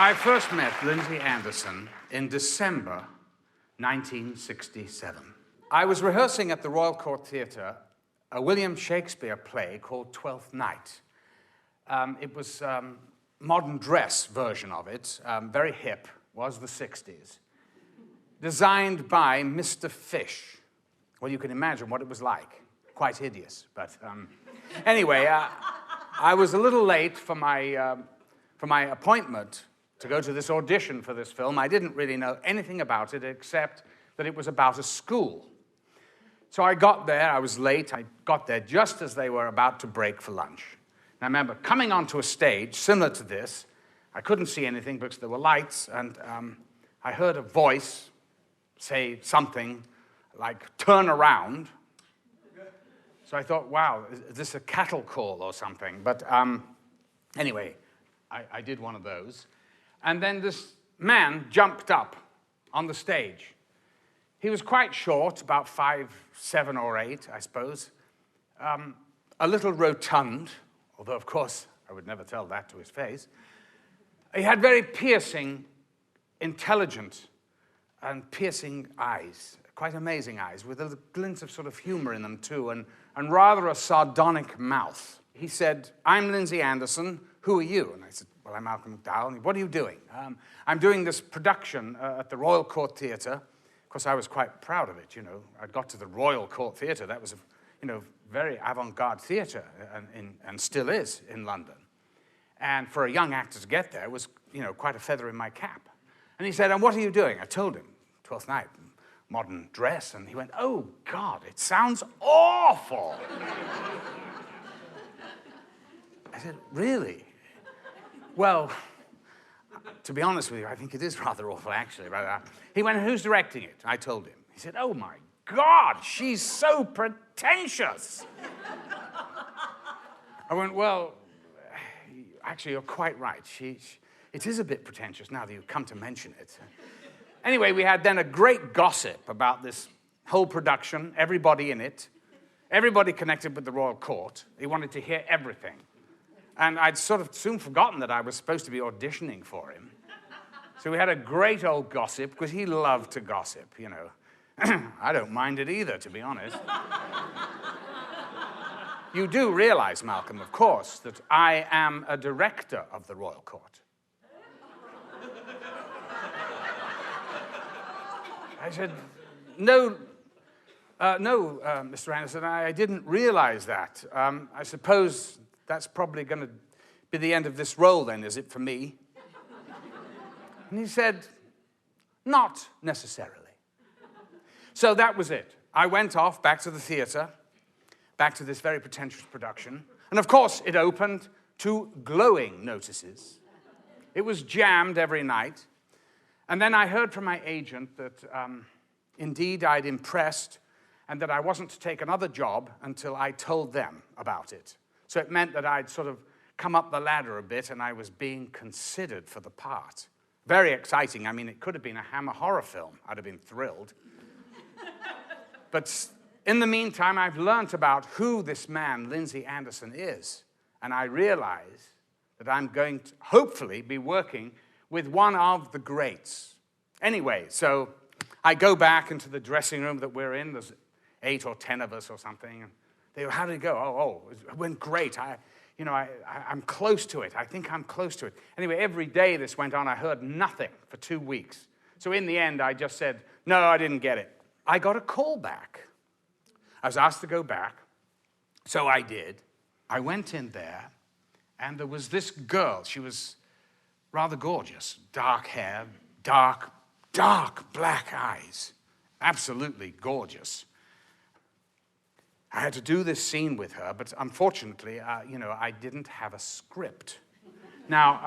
I first met Lindsay Anderson in December 1967. I was rehearsing at the Royal Court Theatre a William Shakespeare play called Twelfth Night. It was modern dress version of it, very hip, was the 60s. Designed by Mr. Fish. Well, you can imagine what it was like. Quite hideous, but anyway, I was a little late for my appointment to go to this audition for this film. I didn't really know anything about it except that it was about a school. So I got there, I was late, I got there just as they were about to break for lunch. And I remember coming onto a stage similar to this. I couldn't see anything because there were lights, and I heard a voice say something like, "Turn around." So I thought, wow, is this a cattle call or something? But anyway, I did one of those. And then this man jumped up on the stage. He was quite short, about 5'7" or 8", I suppose. A little rotund, although, of course, I would never tell that to his face. He had very piercing, intelligent, and piercing eyes, quite amazing eyes, with a glint of sort of humor in them, too, and rather a sardonic mouth. He said, "I'm Lindsay Anderson. Who are you?" And I said, "Well, I'm Malcolm McDowell." "What are you doing?" "I'm doing this production at the Royal Court Theatre." Of course, I was quite proud of it, you know. I got to the Royal Court Theatre. That was a, very avant-garde theatre, and still is in London. And for a young actor to get there was, quite a feather in my cap. And he said, "And what are you doing?" I told him, Twelfth Night, modern dress. And he went, "Oh, God, it sounds awful." I said, "Really?" "Well, to be honest with you, I think it is rather awful, actually." He went, "Who's directing it?" I told him. He said, "Oh, my God, she's so pretentious." I went, "Well, actually, you're quite right. It is a bit pretentious now that you come to mention it." Anyway, we had then a great gossip about this whole production, everybody in it, everybody connected with the Royal Court. He wanted to hear everything. And I'd sort of soon forgotten that I was supposed to be auditioning for him. So we had a great old gossip, because he loved to gossip, I don't mind it either, to be honest. You do realize, Malcolm, of course, that I am a director of the Royal Court. I said, no, Mr. Anderson, I didn't realize that. I suppose that's probably going to be the end of this role then, is it, for me? And he said, "Not necessarily." So that was it. I went off back to the theatre, back to this very pretentious production. And of course, it opened to glowing notices. It was jammed every night. And then I heard from my agent that indeed I'd impressed and that I wasn't to take another job until I told them about it. So it meant that I'd sort of come up the ladder a bit and I was being considered for the part. Very exciting. I mean, it could have been a Hammer horror film. I'd have been thrilled. But in the meantime, I've learnt about who this man, Lindsay Anderson, is. And I realize that I'm going to hopefully be working with one of the greats. Anyway, so I go back into the dressing room that we're in. There's 8 or 10 of us or something. And they go, "How did it go?" Oh, it went great. I'm close to it. I think I'm close to it. Anyway, every day this went on, I heard nothing for 2 weeks. So in the end, I just said, "No, I didn't get it." I got a call back. I was asked to go back, so I did. I went in there, and there was this girl. She was rather gorgeous. Dark hair, dark black eyes. Absolutely gorgeous. I had to do this scene with her, but unfortunately, I didn't have a script. Now,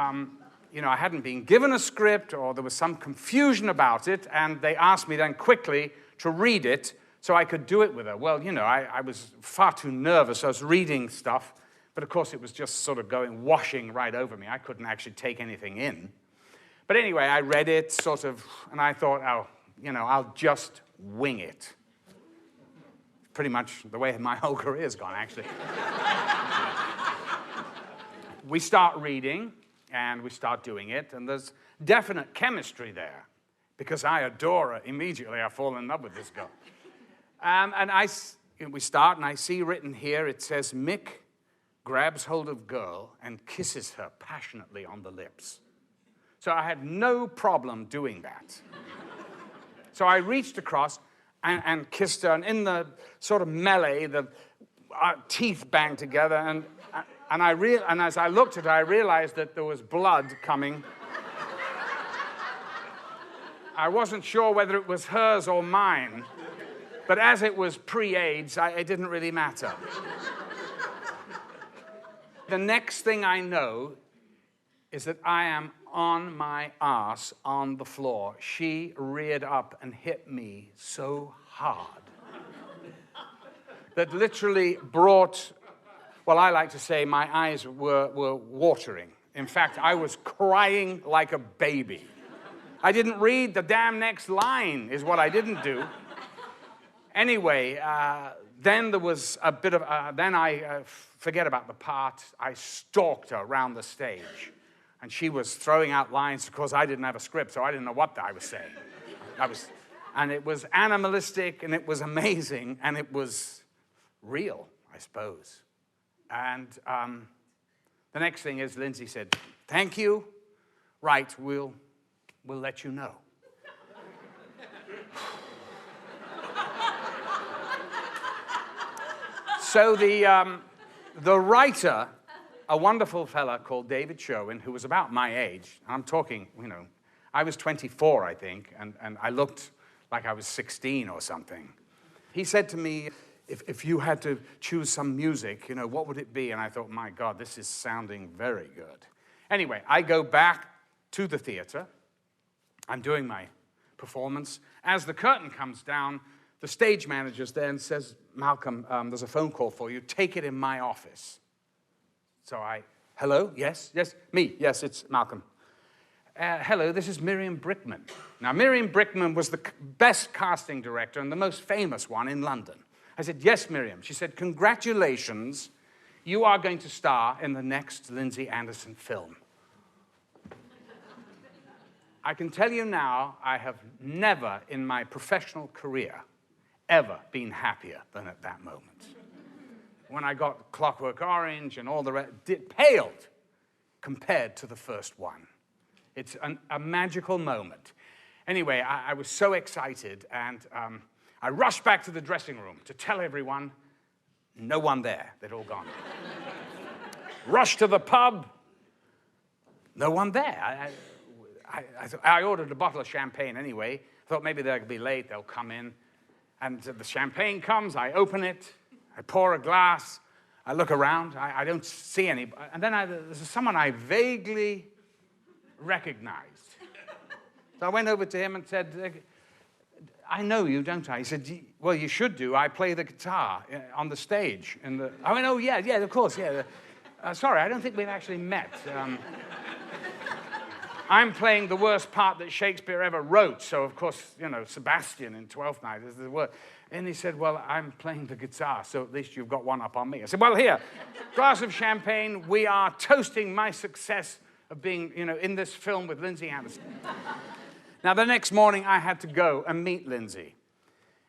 I hadn't been given a script, or there was some confusion about it, and they asked me then quickly to read it so I could do it with her. Well, I was far too nervous. I was reading stuff, but of course it was just sort of washing right over me. I couldn't actually take anything in. But anyway, I read it sort of, and I thought, I'll just wing it. Pretty much the way my whole career's gone, actually. We start reading, and we start doing it, and there's definite chemistry there, because I adore her immediately. I fall in love with this girl. We start, and I see written here, it says, Mick grabs hold of girl and kisses her passionately on the lips. So I had no problem doing that. So I reached across and kissed her, and in the sort of melee, our teeth banged together, and as I looked at her, I realized that there was blood coming. I wasn't sure whether it was hers or mine, but as it was pre-AIDS, it didn't really matter. The next thing I know is that I am on my ass on the floor. She reared up and hit me so hard that literally brought, well, I like to say my eyes were watering. In fact, I was crying like a baby. I didn't read the damn next line, is what I didn't do. Anyway, then there was a bit of, then I forget about the part. I stalked her around the stage. And she was throwing out lines. Of course, I didn't have a script, so I didn't know what I was saying. And it was animalistic, and it was amazing, and it was real, I suppose. And the next thing is Lindsay said, thank you. Right, we'll let you know. So the writer, a wonderful fella called David Sherwin, who was about my age, I'm talking, I was 24, I think, and I looked like I was 16 or something. He said to me, if you had to choose some music, what would it be? And I thought, my God, this is sounding very good. Anyway, I go back to the theater. I'm doing my performance. As the curtain comes down, the stage manager's there and says, Malcolm, there's a phone call for you. Take it in my office. So hello? Yes, me. Yes, it's Malcolm. Hello, this is Miriam Brickman. Now, Miriam Brickman was the best casting director and the most famous one in London. I said, yes, Miriam. She said, congratulations. You are going to star in the next Lindsay Anderson film. I can tell you now, I have never in my professional career ever been happier than at that moment. When I got Clockwork Orange and all the rest, it paled compared to the first one. It's a magical moment. Anyway, I was so excited, and I rushed back to the dressing room to tell everyone, no one there, they'd all gone. Rushed to the pub, no one there. I ordered a bottle of champagne anyway. Thought maybe they'll be late, they'll come in. And the champagne comes, I open it, I pour a glass, I look around, I don't see any. And then there's someone I vaguely recognized. So I went over to him and said, I know you, don't I? He said, well, you should do. I play the guitar on the stage. I went, oh, yeah, of course, yeah. Sorry, I don't think we've actually met. I'm playing the worst part that Shakespeare ever wrote, so of course, Sebastian in Twelfth Night is the worst. And he said, well, I'm playing the guitar, so at least you've got one up on me. I said, well, here, glass of champagne. We are toasting my success of being, in this film with Lindsay Anderson. Now, the next morning, I had to go and meet Lindsay.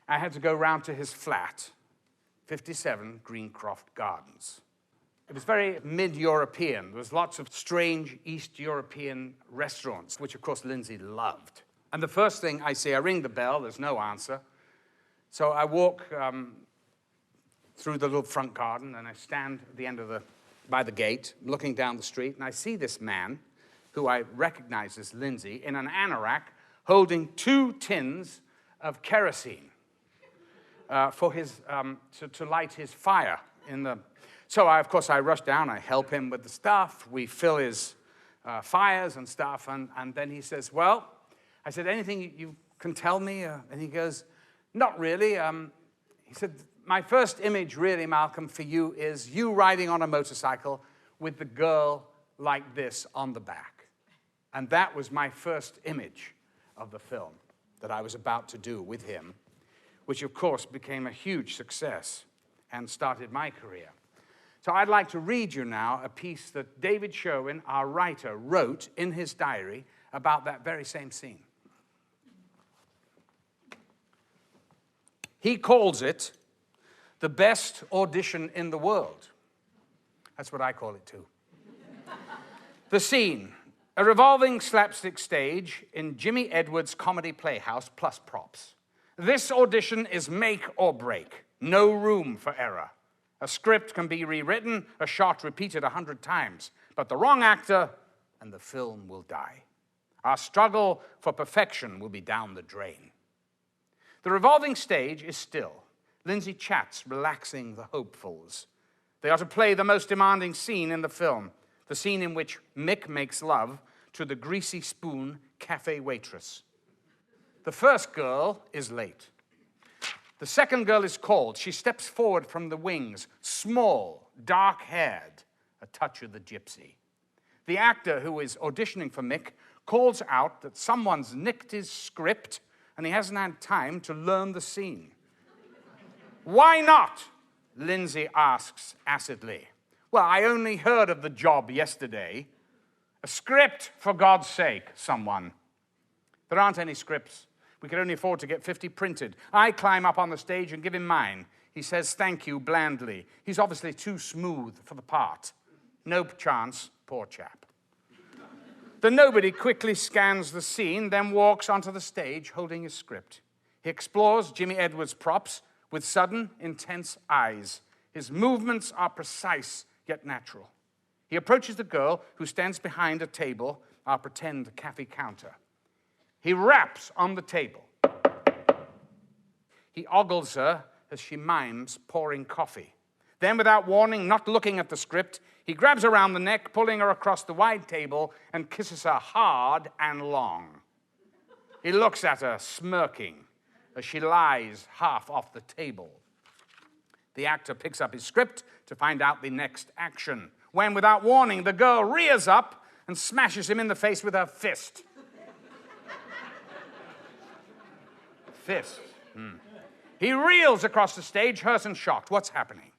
I had to go round to his flat, 57 Greencroft Gardens. It was very mid-European. There was lots of strange East European restaurants, which, of course, Lindsay loved. And the first thing I see, I ring the bell. There's no answer. So I walk through the little front garden, and I stand at the end by the gate, looking down the street, and I see this man, who I recognize as Lindsay, in an anorak, holding 2 tins of kerosene for his to light his fire in the. So, of course, I rush down, I help him with the stuff, we fill his fires and stuff, and then he says, well, I said, anything you can tell me? And he goes, not really. He said, my first image, really, Malcolm, for you is you riding on a motorcycle with the girl like this on the back. And that was my first image of the film that I was about to do with him, which, of course, became a huge success and started my career. So I'd like to read you now a piece that David Sherwin, our writer, wrote in his diary about that very same scene. He calls it the best audition in the world. That's what I call it too. The scene, a revolving slapstick stage in Jimmy Edwards' comedy playhouse plus props. This audition is make or break. No room for error. A script can be rewritten, a shot repeated 100 times, but the wrong actor and the film will die. Our struggle for perfection will be down the drain. The revolving stage is still. Lindsay chats, relaxing the hopefuls. They are to play the most demanding scene in the film, the scene in which Mick makes love to the greasy spoon cafe waitress. The first girl is late. The second girl is called. She steps forward from the wings, small, dark-haired, a touch of the gypsy. The actor who is auditioning for Mick calls out that someone's nicked his script and he hasn't had time to learn the scene. Why not? Lindsay asks acidly. Well, I only heard of the job yesterday. A script, for God's sake, someone. There aren't any scripts. We could only afford to get 50 printed. I climb up on the stage and give him mine. He says thank you blandly. He's obviously too smooth for the part. No chance, poor chap. The nobody quickly scans the scene, then walks onto the stage holding his script. He explores Jimmy Edwards' props with sudden, intense eyes. His movements are precise, yet natural. He approaches the girl who stands behind a table, our pretend cafe counter. He raps on the table. He ogles her as she mimes pouring coffee. Then, without warning, not looking at the script, he grabs around the neck, pulling her across the wide table, and kisses her hard and long. He looks at her, smirking, as she lies half off the table. The actor picks up his script to find out the next action, when, without warning, the girl rears up and smashes him in the face with her fist. Fist. He reels across the stage, hurt and shocked. What's happening?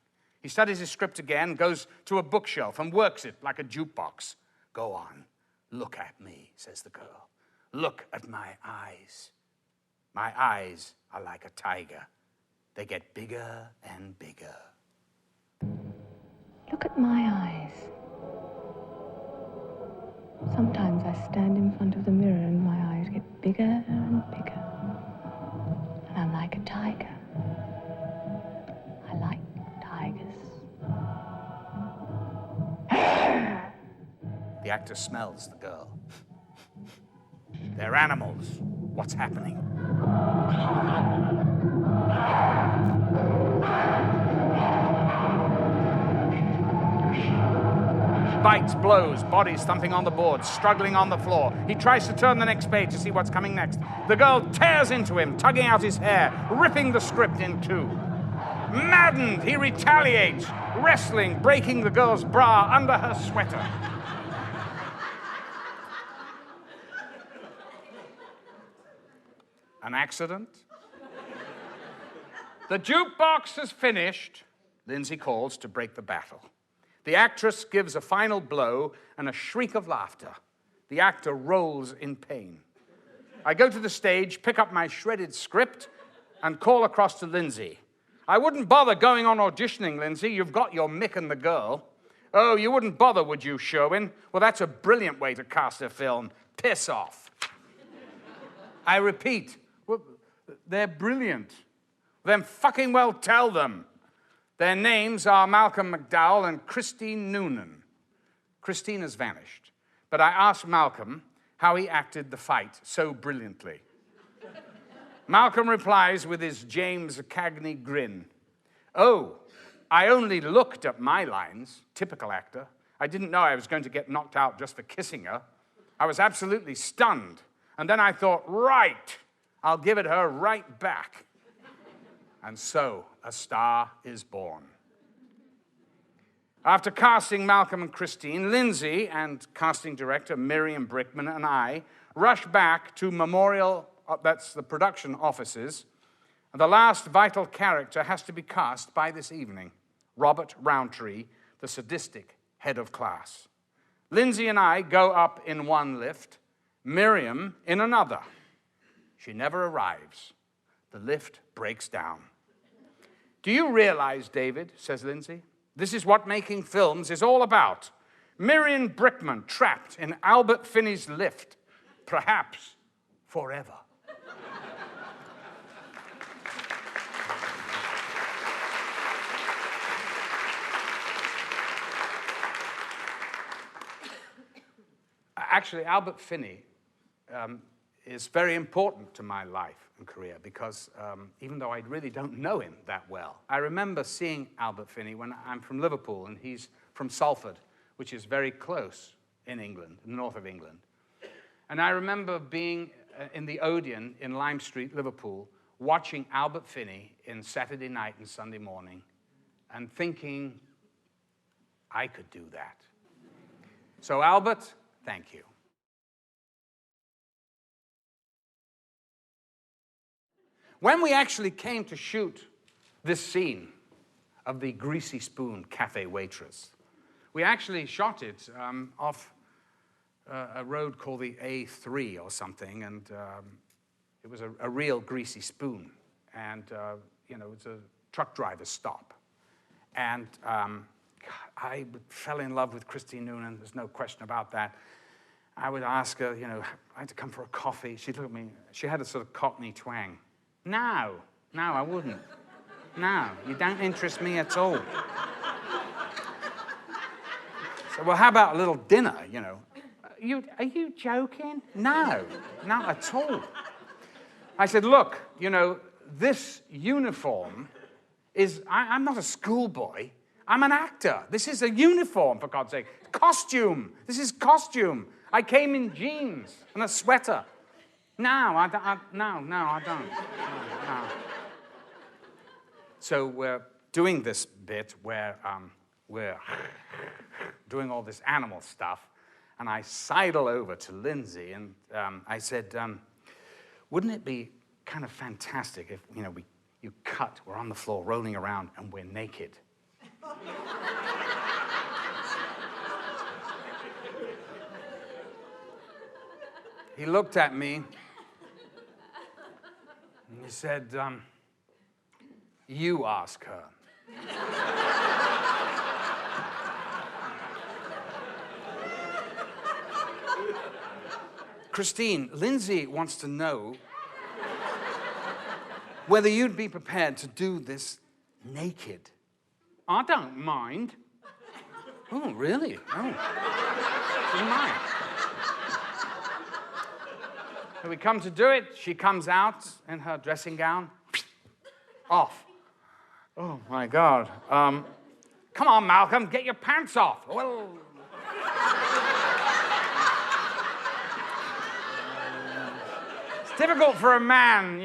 He studies his script again, goes to a bookshelf and works it like a jukebox. Go on, look at me, says the girl. Look at my eyes. My eyes are like a tiger. They get bigger and bigger. Look at my eyes. Sometimes I stand in front of the mirror and my eyes get bigger and bigger. And I'm like a tiger. I like tigers. The actor smells the girl. They're animals. What's happening? Bites, blows, bodies thumping on the board, struggling on the floor. He tries to turn the next page to see what's coming next. The girl tears into him, tugging out his hair, ripping the script in two. Maddened, he retaliates, wrestling, breaking the girl's bra under her sweater. An accident? The jukebox has finished, Lindsay calls to break the battle. The actress gives a final blow and a shriek of laughter. The actor rolls in pain. I go to the stage, pick up my shredded script, and call across to Lindsay. I wouldn't bother going on auditioning, Lindsay. You've got your Mick and the girl. Oh, you wouldn't bother, would you, Sherwin? Well, that's a brilliant way to cast a film. Piss off. I repeat, well, they're brilliant. Then fucking well tell them. Their names are Malcolm McDowell and Christine Noonan. Christine has vanished, but I asked Malcolm how he acted the fight so brilliantly. Malcolm replies with his James Cagney grin. Oh, I only looked at my lines, typical actor. I didn't know I was going to get knocked out just for kissing her. I was absolutely stunned. And then I thought, right, I'll give it her right back. And so, a star is born. After casting Malcolm and Christine, Lindsay and casting director Miriam Brickman and I rush back to Memorial, that's the production offices, and the last vital character has to be cast by this evening, Robert Roundtree, the sadistic head of class. Lindsay and I go up in one lift, Miriam in another. She never arrives. The lift breaks down. Do you realize, David, says Lindsay, this is what making films is all about. Miriam Brickman trapped in Albert Finney's lift, perhaps forever. Actually, Albert Finney is very important to my life and career because even though I really don't know him that well, I remember seeing Albert Finney when I'm from Liverpool and he's from Salford, which is very close in England, in the north of England. And I remember being in the Odeon in Lime Street, Liverpool, watching Albert Finney in Saturday night and Sunday morning and thinking, I could do that. So Albert, thank you. When we actually came to shoot this scene of the greasy spoon cafe waitress, we actually shot it off a road called the A3 or something, and it was a real greasy spoon. And, you know, it's a truck driver's stop. And I fell in love with Christine Noonan, there's no question about that. I would ask her, you know, I had to come for a coffee. She'd look at me, she had a sort of Cockney twang. No, I wouldn't. No, you don't interest me at all. So, well, how about a little dinner, you know? Are you joking? No, not at all. I said, look, you know, this uniform is, I'm not a schoolboy. I'm an actor. This is a uniform, for God's sake. Costume. This is costume. I came in jeans and a sweater. No, I don't. No. So we're doing this bit where we're doing all this animal stuff, and I sidle over to Lindsay, and I said, wouldn't it be kind of fantastic if, you know, you cut, we're on the floor rolling around, and we're naked? He looked at me, and he said, you ask her. Christine, Lindsay wants to know whether you'd be prepared to do this naked. I don't mind. Oh, really? Oh, don't mind. So we come to do it. She comes out in her dressing gown. Off. Oh, my God. Come on, Malcolm, get your pants off. Well... It's difficult for a man.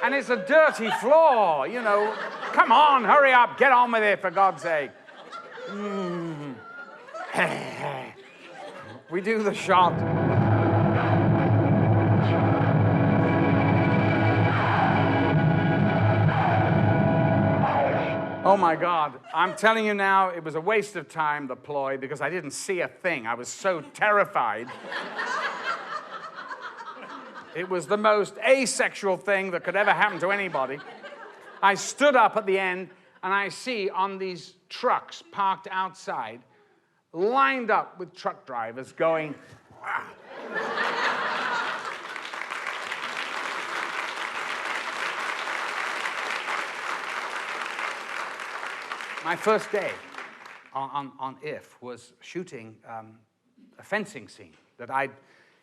And it's a dirty floor, you know. Come on, hurry up, get on with it, for God's sake. We do the shot. Oh my God, I'm telling you now, it was a waste of time, the ploy, because I didn't see a thing. I was so terrified. It was the most asexual thing that could ever happen to anybody. I stood up at the end, and I see on these trucks parked outside, lined up with truck drivers going, ah. My first day on IF was shooting a fencing scene that I'd,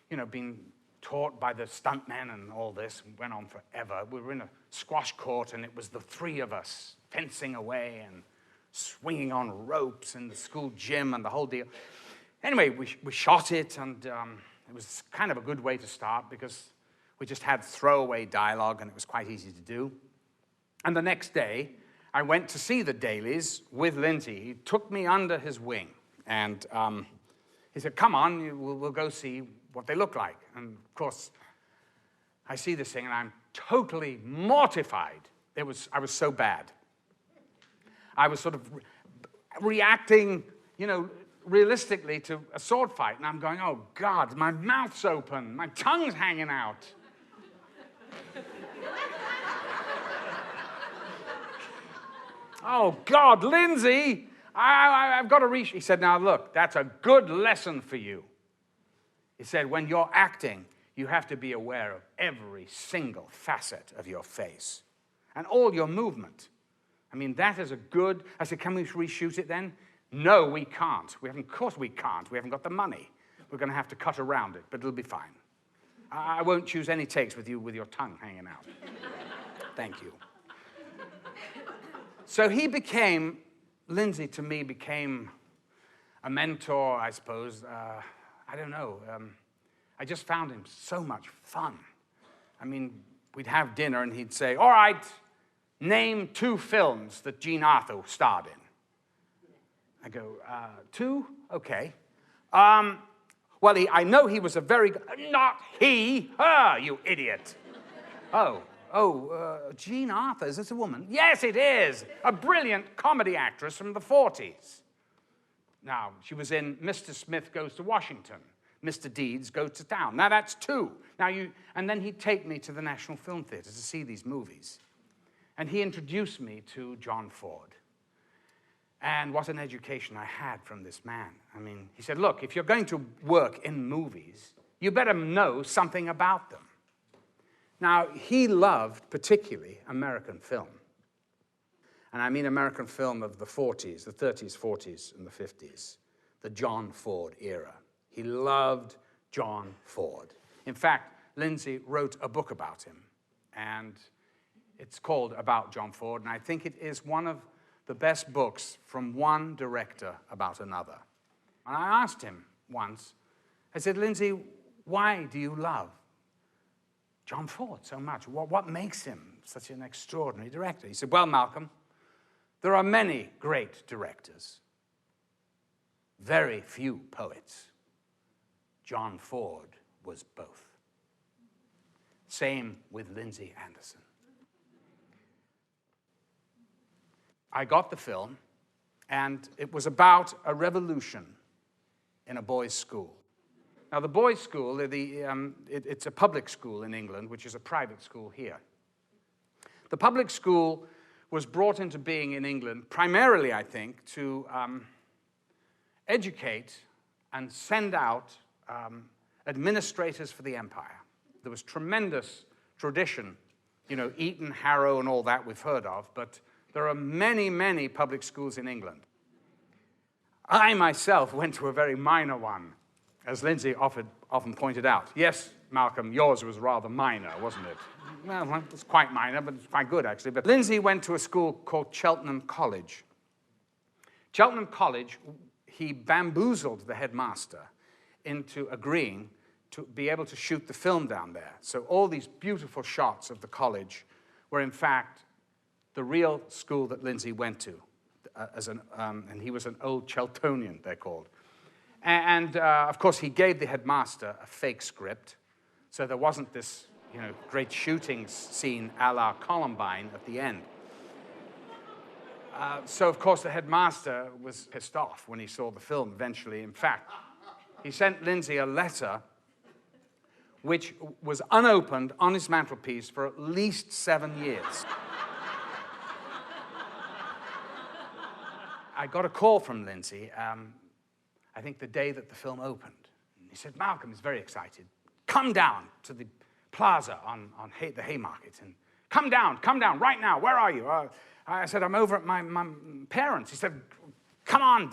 you know, been taught by the stuntmen and all this, and went on forever. We were in a squash court, and it was the three of us fencing away and swinging on ropes in the school gym and the whole deal. Anyway, we shot it, and it was kind of a good way to start because we just had throwaway dialogue, and it was quite easy to do. And the next day, I went to see the dailies with Lindsay. He took me under his wing, and he said, come on, we'll go see what they look like. And of course, I see this thing, and I'm totally mortified. I was so bad. I was sort of reacting, you know, realistically to a sword fight, and I'm going, oh, God, my mouth's open, my tongue's hanging out. Oh, God, Lindsay, I've got to reach. He said, now, look, that's a good lesson for you. He said, when you're acting, you have to be aware of every single facet of your face and all your movement. I mean, that is a good... I said, can we reshoot it then? No, we can't. Of course we can't. We haven't got the money. We're going to have to cut around it, but it'll be fine. I won't choose any takes with you with your tongue hanging out. Thank you. So he became, Lindsay to me became a mentor, I suppose. I don't know. I just found him so much fun. I mean, we'd have dinner and he'd say, all right, name 2 films that Jean Arthur starred in. I go, 2? Okay. Well, I know he was a very good... Not he, her, you idiot. Jean Arthur, is this a woman? Yes, it is. A brilliant comedy actress from the 40s. Now, she was in Mr. Smith Goes to Washington. Mr. Deeds Goes to Town. Now, that's 2. And then he'd take me to the National Film Theatre to see these movies. And he introduced me to John Ford. And what an education I had from this man. I mean, he said, look, if you're going to work in movies, you better know something about them. Now, he loved particularly American film. And I mean American film of the 40s, the 30s, 40s, and the 50s, the John Ford era. He loved John Ford. In fact, Lindsay wrote a book about him, and it's called About John Ford, and I think it is one of the best books from one director about another. And I asked him once, I said, Lindsay, why do you love John Ford so much? What makes him such an extraordinary director? He said, well, Malcolm, there are many great directors, very few poets. John Ford was both. Same with Lindsay Anderson. I got the film, and it was about a revolution in a boys' school. Now, the boys' school, it's a public school in England, which is a private school here. The public school was brought into being in England primarily, I think, to educate and send out administrators for the empire. There was tremendous tradition, you know, Eton, Harrow, and all that we've heard of, but there are many, many public schools in England. I myself went to a very minor one, as Lindsay often pointed out. Yes, Malcolm, yours was rather minor, wasn't it? Well, it's quite minor, but it's quite good, actually. But Lindsay went to a school called Cheltenham College. Cheltenham College, he bamboozled the headmaster into agreeing to be able to shoot the film down there. So all these beautiful shots of the college were, in fact, the real school that Lindsay went to, and he was an old Cheltonian, they're called. And of course, he gave the headmaster a fake script, so there wasn't this, you know, great shooting scene a la Columbine at the end. So, of course, the headmaster was pissed off when he saw the film eventually. In fact, he sent Lindsay a letter which was unopened on his mantelpiece for at least 7 years. I got a call from Lindsay, I think the day that the film opened. He said, Malcolm is very excited. Come down to the plaza on the Haymarket, and come down right now. Where are you? I said, I'm over at my parents'. He said, come on,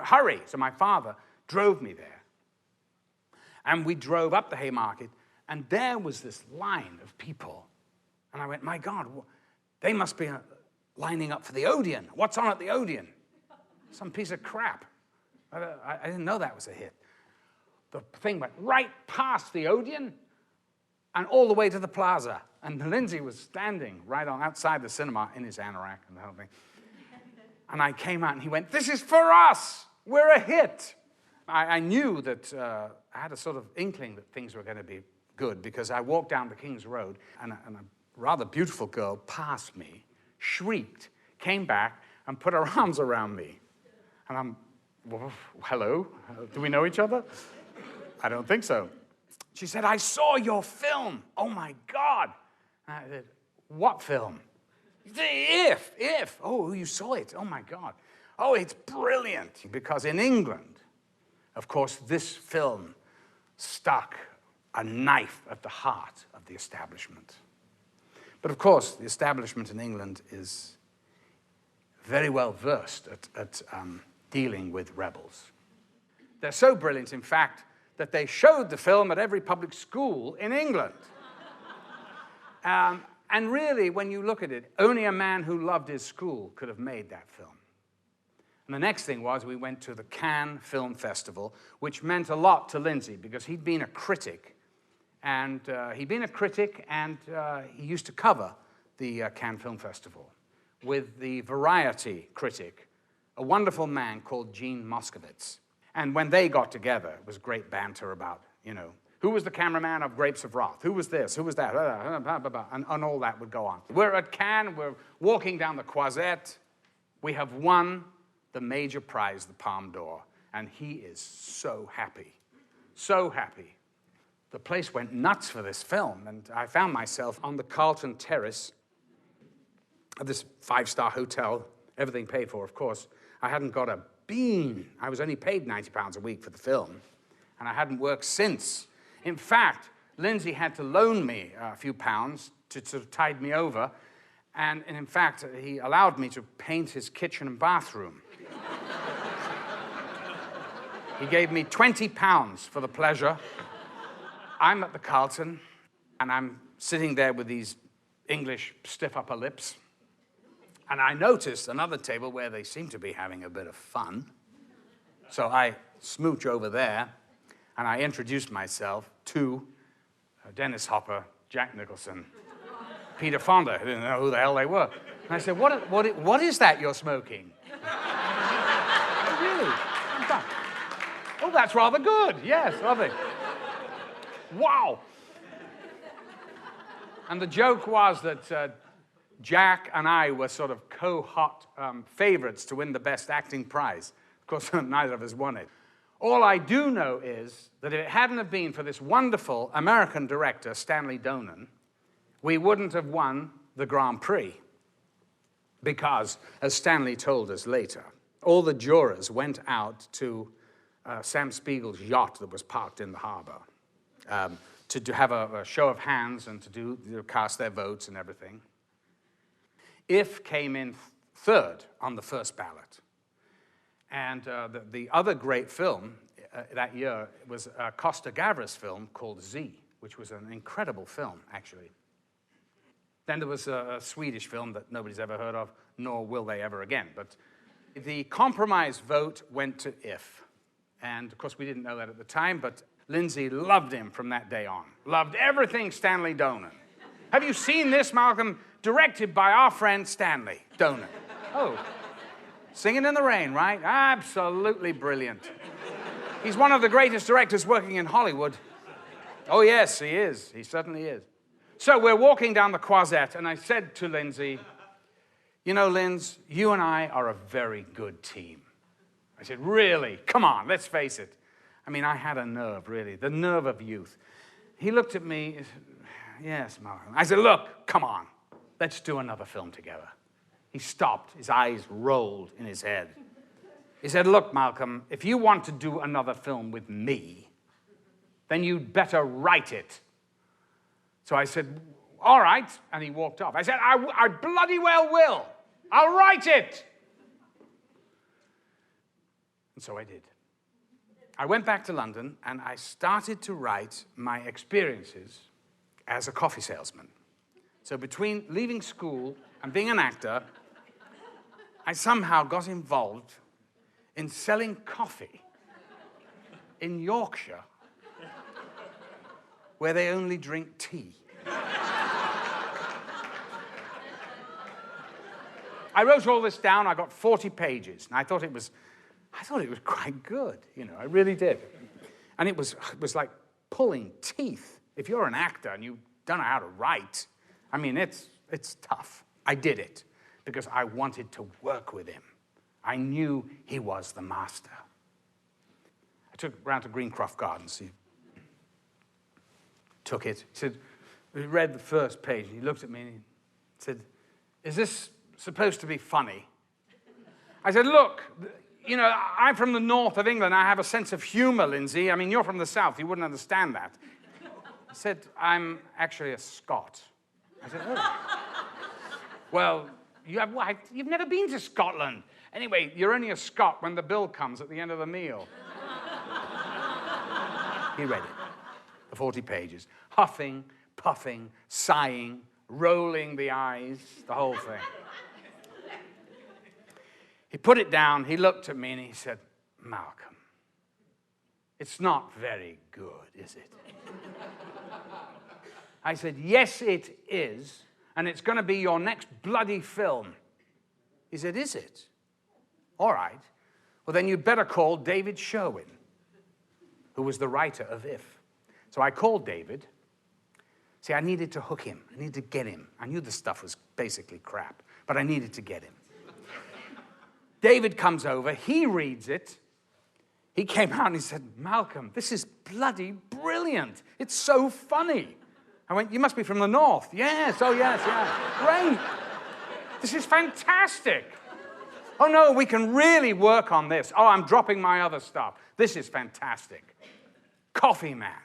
hurry. So my father drove me there. And we drove up the Haymarket, and there was this line of people. And I went, my God, they must be lining up for the Odeon. What's on at the Odeon? Some piece of crap. I didn't know that was a hit. The thing went right past the Odeon and all the way to the plaza. And Lindsay was standing right on outside the cinema in his anorak and the whole thing. And I came out and he went, this is for us. We're a hit. I knew that I had a sort of inkling that things were going to be good because I walked down the King's Road and a rather beautiful girl passed me, shrieked, came back and put her arms around me. And I'm well, hello? Do we know each other? I don't think so. She said, I saw your film. Oh, my God. And I said, what film? If. Oh, you saw it. Oh, my God. Oh, it's brilliant. Because in England, of course, this film stuck a knife at the heart of the establishment. But of course, the establishment in England is very well versed at dealing with rebels. They're so brilliant, in fact, that they showed the film at every public school in England. And really, when you look at it, only a man who loved his school could have made that film. And the next thing was we went to the Cannes Film Festival, which meant a lot to Lindsay because he'd been a critic. And he used to cover the Cannes Film Festival with the Variety critic, a wonderful man called Gene Moskowitz. And when they got together, it was great banter about, who was the cameraman of Grapes of Wrath? Who was this? Who was that? And all that would go on. We're at Cannes. We're walking down the Croisette. We have won the major prize, the Palme d'Or. And he is so happy. So happy. The place went nuts for this film. And I found myself on the Carlton Terrace of this 5-star hotel, everything paid for, of course. I hadn't got a bean. I was only paid £90 a week for the film, and I hadn't worked since. In fact, Lindsay had to loan me a few pounds to sort of tide me over, and in fact, he allowed me to paint his kitchen and bathroom. He gave me £20 for the pleasure. I'm at the Carlton, and I'm sitting there with these English stiff upper lips. And I noticed another table where they seem to be having a bit of fun. So I smooch over there, and I introduced myself to Dennis Hopper, Jack Nicholson, Peter Fonda, who didn't know who the hell they were. And I said, what is that you're smoking? Oh, really? Oh, that's rather good. Yes, lovely. Wow. And the joke was that Jack and I were sort of co-hot favorites to win the Best Acting prize. Of course, neither of us won it. All I do know is that if it hadn't have been for this wonderful American director, Stanley Donen, we wouldn't have won the Grand Prix. Because, as Stanley told us later, all the jurors went out to Sam Spiegel's yacht that was parked in the harbor to have a show of hands and to cast their votes and everything. If came in third on the first ballot. And the other great film that year was Costa Gavras' film called Z, which was an incredible film, actually. Then there was a Swedish film that nobody's ever heard of, nor will they ever again. But the compromise vote went to If. And, of course, we didn't know that at the time, but Lindsay loved him from that day on. Loved everything Stanley Donen. Have you seen this, Malcolm? Directed by our friend Stanley Donen. Oh, Singing in the Rain, right? Absolutely brilliant. He's one of the greatest directors working in Hollywood. Oh, yes, he is. He certainly is. So we're walking down the Croisette, and I said to Lindsay, you know, Linz, you and I are a very good team. I said, really? Come on, let's face it. I mean, I had a nerve, really, the nerve of youth. He looked at me, yes, Malcolm. I said, look, come on. Let's do another film together. He stopped. His eyes rolled in his head. He said, look, Malcolm, if you want to do another film with me, then you'd better write it. So I said, all right. And he walked off. I said, I bloody well will. I'll write it. And so I did. I went back to London, and I started to write my experiences as a coffee salesman. So between leaving school and being an actor, I somehow got involved in selling coffee in Yorkshire, where they only drink tea. I wrote all this down. I got 40 pages, and I thought it was quite good. You know, I really did. And it was like pulling teeth. If you're an actor and you don't know how to write, I mean, it's tough. I did it because I wanted to work with him. I knew he was the master. I took it round to Greencroft Gardens. He took it. He said, he read the first page. He looked at me and he said, "Is this supposed to be funny?" I said, "Look, you know, I'm from the north of England. I have a sense of humor, Lindsay. I mean, you're from the south. You wouldn't understand that." He said, "I'm actually a Scot." I said, "Oh." "Well, you've never been to Scotland. Anyway, you're only a Scot when the bill comes at the end of the meal." He read it, the 40 pages, huffing, puffing, sighing, rolling the eyes, the whole thing. He put it down, he looked at me, and he said, "Malcolm, it's not very good, is it?" I said, "Yes, it is, and it's going to be your next bloody film." He said, "Is it? All right. Well, then you'd better call David Sherwin, who was the writer of If." So I called David. See, I needed to hook him. I needed to get him. I knew the stuff was basically crap, but I needed to get him. David comes over. He reads it. He came out and he said, "Malcolm, this is bloody brilliant. It's so funny." I went, "You must be from the north." "Yes, oh yes, yeah. Great. This is fantastic. Oh no, we can really work on this. Oh, I'm dropping my other stuff. This is fantastic." Coffee Man.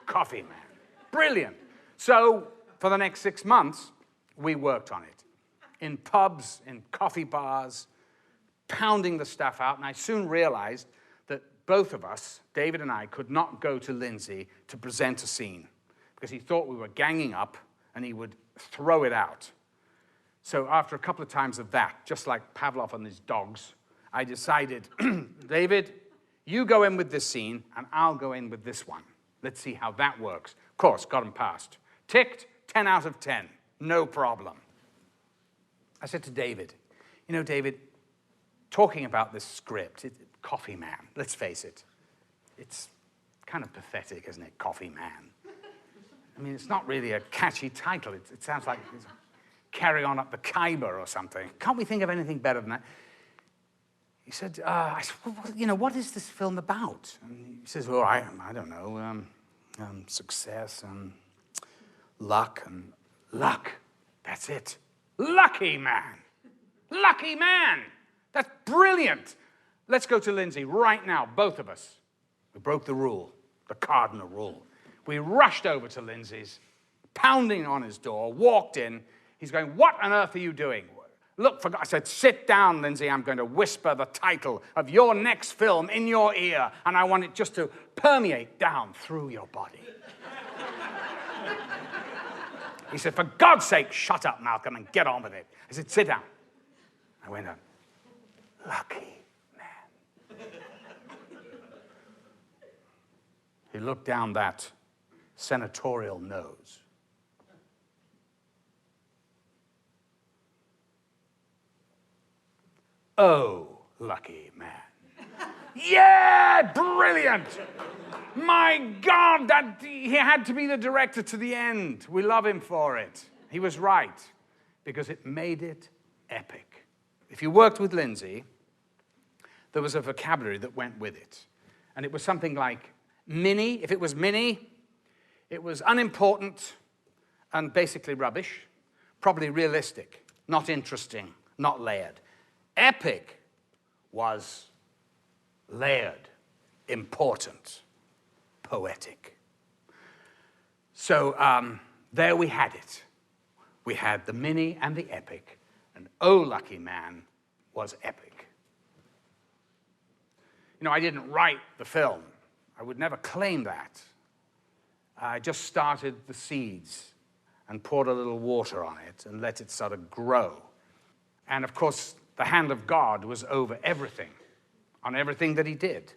Coffee Man. Brilliant. So for the next 6 months, we worked on it. In pubs, in coffee bars, pounding the stuff out. And I soon realized that both of us, David and I, could not go to Lindsay to present a scene because he thought we were ganging up and he would throw it out. So after a couple of times of that, just like Pavlov and his dogs, I decided, "David, you go in with this scene, and I'll go in with this one. Let's see how that works." Of course, got him passed. Ticked, 10 out of 10. No problem. I said to David, "You know, David, talking about this script, Coffee Man, let's face it, it's kind of pathetic, isn't it, Coffee Man? I mean, it's not really a catchy title. It sounds like it's Carry On Up the Khyber or something. Can't we think of anything better than that?" He said, I said, "Well, you know, what is this film about?" And he says, "Well, I don't know, success and luck and luck. That's it. Lucky Man. Lucky Man. That's brilliant. Let's go to Lindsay right now, both of us." We broke the rule, the cardinal rule. We rushed over to Lindsay's, pounding on his door, walked in. He's going, "What on earth are you doing?" "Look, I said, "Sit down, Lindsay. I'm going to whisper the title of your next film in your ear, and I want it just to permeate down through your body." He said, "For God's sake, shut up, Malcolm, and get on with it." I said, "Sit down." I went up. Lucky Man. He looked down that senatorial nose. "Oh, lucky man." Yeah, brilliant. My God, he had to be the director to the end. We love him for it. He was right, because it made it epic. If you worked with Lindsay, there was a vocabulary that went with it. And it was something like mini. If it was mini, it was unimportant and basically rubbish. Probably realistic, not interesting, not layered. Epic was layered, important, poetic. So there we had it. We had the mini and the epic, and Oh Lucky Man was epic. You know, I didn't write the film. I would never claim that. I just started the seeds and poured a little water on it and let it sort of grow. And of course, the hand of God was over everything, on everything that he did.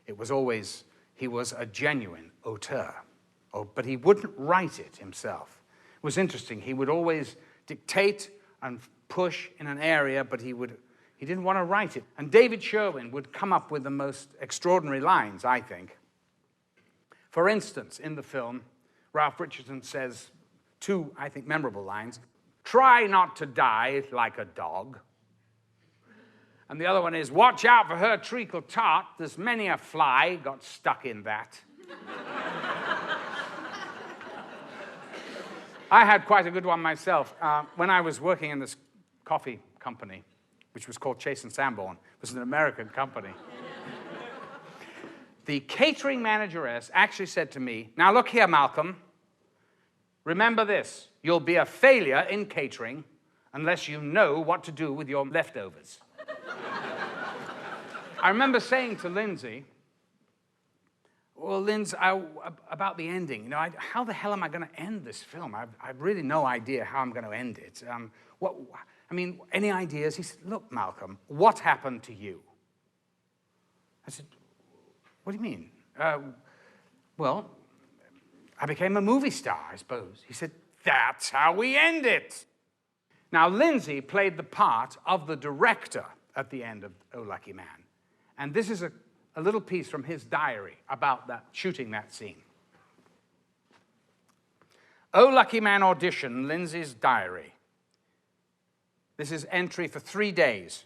It was always, he was a genuine auteur, but he wouldn't write it himself. It was interesting. He would always dictate and push in an area, but he didn't want to write it. And David Sherwin would come up with the most extraordinary lines, I think. For instance, in the film, Ralph Richardson says two, I think, memorable lines. "Try not to die like a dog." And the other one is, watch out for her treacle tart. There's many a fly got stuck in that. I had quite a good one myself. When I was working in this coffee company, which was called Chase and Sanborn, it was an American company. The catering manageress actually said to me, now look here, Malcolm, remember this, you'll be a failure in catering unless you know what to do with your leftovers. I remember saying to Lindsay, well, Lindsay, about the ending, you know, how the hell am I going to end this film? I've really no idea how I'm going to end it. Any ideas? He said, look, Malcolm, what happened to you? I said, what do you mean? Well, I became a movie star, I suppose. He said, that's how we end it. Now, Lindsay played the part of the director at the end of Oh Lucky Man. And this is a little piece from his diary about that, shooting that scene. Oh Lucky Man audition, Lindsay's diary. This is entry for 3 days.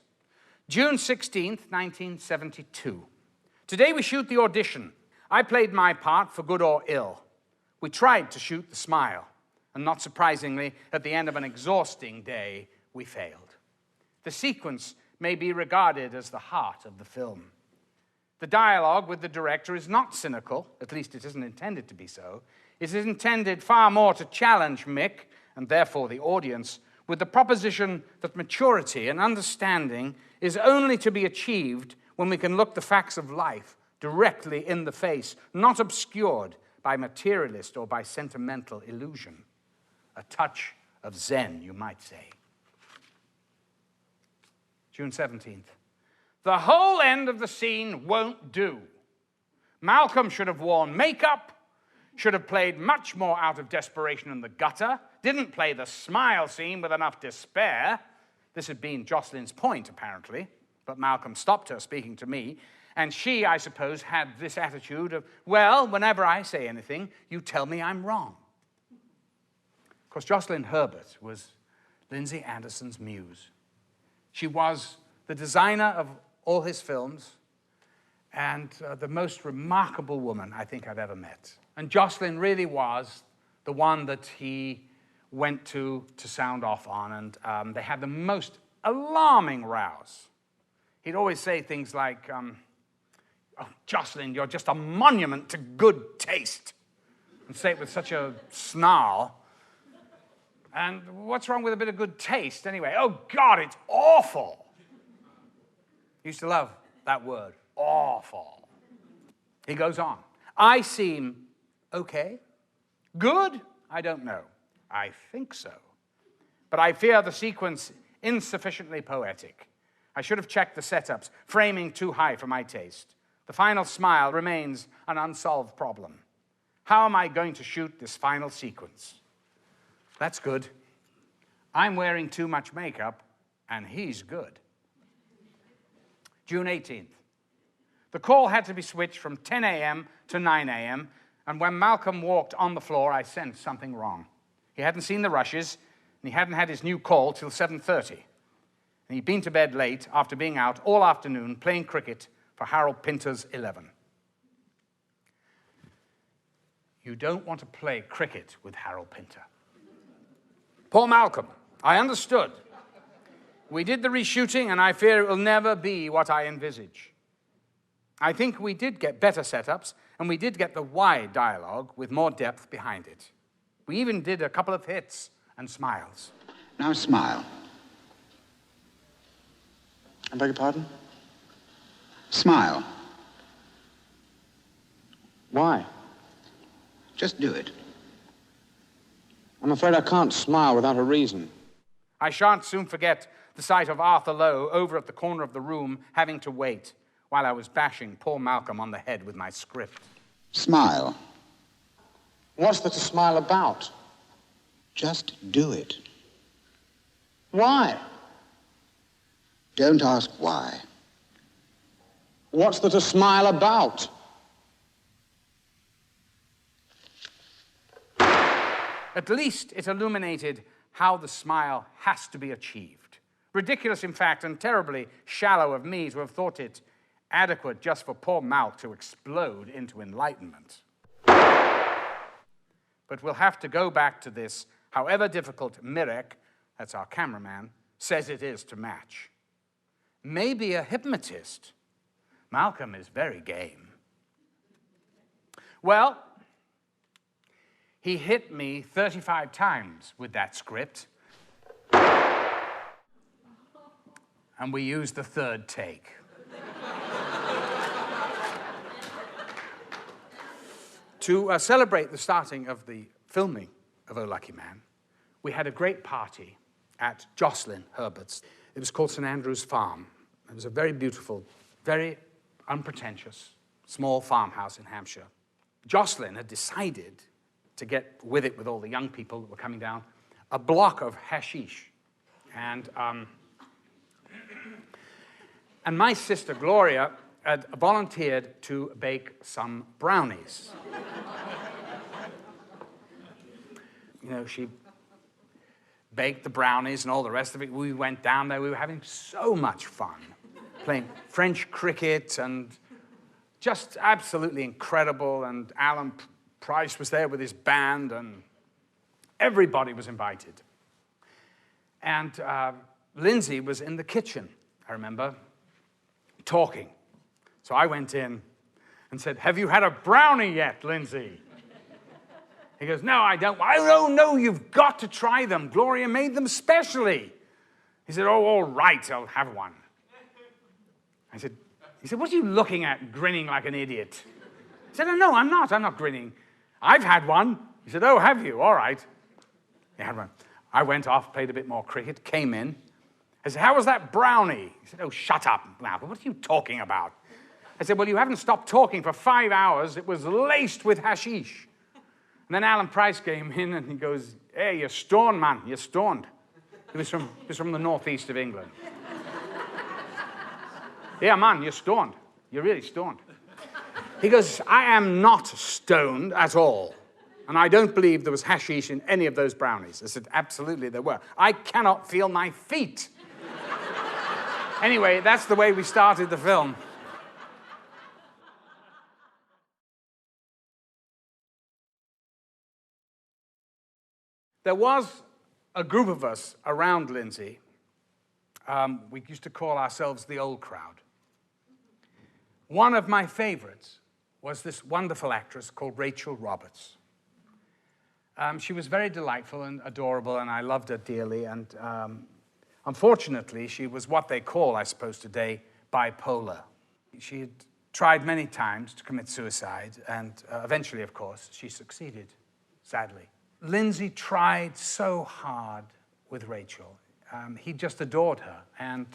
June 16th, 1972. Today we shoot the audition. I played my part for good or ill. We tried to shoot the smile. And not surprisingly, at the end of an exhausting day, we failed. The sequence may be regarded as the heart of the film. The dialogue with the director is not cynical, at least it isn't intended to be so. It is intended far more to challenge Mick, and therefore the audience, with the proposition that maturity and understanding is only to be achieved when we can look the facts of life directly in the face, not obscured by materialist or by sentimental illusion. A touch of Zen, you might say. June 17th. The whole end of the scene won't do. Malcolm should have worn makeup, should have played much more out of desperation in the gutter, didn't play the smile scene with enough despair. This had been Jocelyn's point, apparently, but Malcolm stopped her speaking to me, and she, I suppose, had this attitude of, well, whenever I say anything, you tell me I'm wrong. Of course, Jocelyn Herbert was Lindsay Anderson's muse. She was the designer of all his films and the most remarkable woman I think I've ever met. And Jocelyn really was the one that he went to sound off on, and they had the most alarming rows. He'd always say things like, oh, Jocelyn, you're just a monument to good taste, and say it with such a snarl. And what's wrong with a bit of good taste anyway? Oh, God, it's awful. He used to love that word, awful. He goes on. I seem okay. Good? I don't know. I think so. But I fear the sequence insufficiently poetic. I should have checked the setups, framing too high for my taste. The final smile remains an unsolved problem. How am I going to shoot this final sequence? That's good. I'm wearing too much makeup, and he's good. June 18th. The call had to be switched from 10 a.m. to 9 a.m., and when Malcolm walked on the floor, I sensed something wrong. He hadn't seen the rushes, and he hadn't had his new call till 7:30. And he'd been to bed late after being out all afternoon playing cricket for Harold Pinter's 11. You don't want to play cricket with Harold Pinter. Poor Malcolm, I understood. We did the reshooting, and I fear it will never be what I envisage. I think we did get better setups, and we did get the wide dialogue with more depth behind it. We even did a couple of hits and smiles. Now smile. I beg your pardon? Smile. Why? Just do it. I'm afraid I can't smile without a reason. I shan't soon forget the sight of Arthur Lowe over at the corner of the room having to wait while I was bashing poor Malcolm on the head with my script. Smile. What's there to smile about? Just do it. Why? Don't ask why. What's there to smile about? At least it illuminated how the smile has to be achieved. Ridiculous, in fact, and terribly shallow of me to have thought it adequate just for poor Malk to explode into enlightenment. But we'll have to go back to this, however difficult Mirek, that's our cameraman, says it is to match. Maybe a hypnotist. Malcolm is very game. Well, he hit me 35 times with that script. And we used the third take. To celebrate the starting of the filming of Oh Lucky Man, we had a great party at Jocelyn Herbert's. It was called St. Andrew's Farm. It was a very beautiful, very unpretentious, small farmhouse in Hampshire. Jocelyn had decided to get with it with all the young people that were coming down, a block of hashish. And my sister, Gloria, had volunteered to bake some brownies. You know, she baked the brownies and all the rest of it. We went down there. We were having so much fun, playing French cricket and just absolutely incredible. And Alan Price was there with his band, and everybody was invited. And Lindsay was in the kitchen, I remember, talking. So I went in and said, "Have you had a brownie yet, Lindsay?" He goes, "No, I don't." "Oh, no, you've got to try them. Gloria made them specially." He said, "Oh, all right, I'll have one." He said, "What are you looking at, grinning like an idiot?" I said, "Oh, no, I'm not grinning. I've had one." He said, "Oh, have you? All right." He had one. I went off, played a bit more cricket, came in. I said, "How was that brownie?" He said, "Oh, shut up, Malcolm. What are you talking about?" I said, "Well, you haven't stopped talking for 5 hours. It was laced with hashish." And then Alan Price came in and he goes, "Hey, you're stoned, man. You're stoned." He was from the northeast of England. "Yeah, man, you're stoned. You're really stoned." He goes, "I am not stoned at all. And I don't believe there was hashish in any of those brownies." I said, "Absolutely there were. I cannot feel my feet." Anyway, that's the way we started the film. There was a group of us around Lindsay. We used to call ourselves the old crowd. One of my favorites was this wonderful actress called Rachel Roberts. She was very delightful and adorable, and I loved her dearly. And unfortunately, she was what they call, I suppose today, bipolar. She had tried many times to commit suicide, and eventually, of course, she succeeded, sadly. Lindsay tried so hard with Rachel. He just adored her, and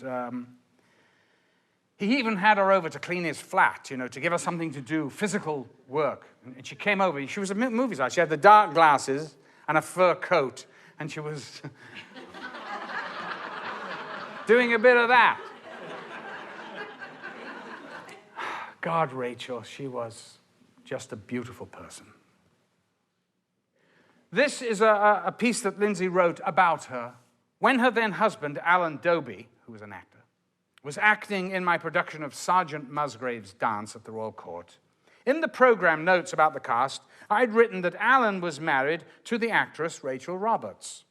he even had her over to clean his flat, to give her something to do, physical work. And she came over. She was a movie star. She had the dark glasses and a fur coat, and she was doing a bit of that. God, Rachel, she was just a beautiful person. This is a piece that Lindsay wrote about her when her then husband, Alan Doby, who was an actor, was acting in my production of Sergeant Musgrave's Dance at the Royal Court. In the program notes about the cast, I'd written that Alan was married to the actress Rachel Roberts.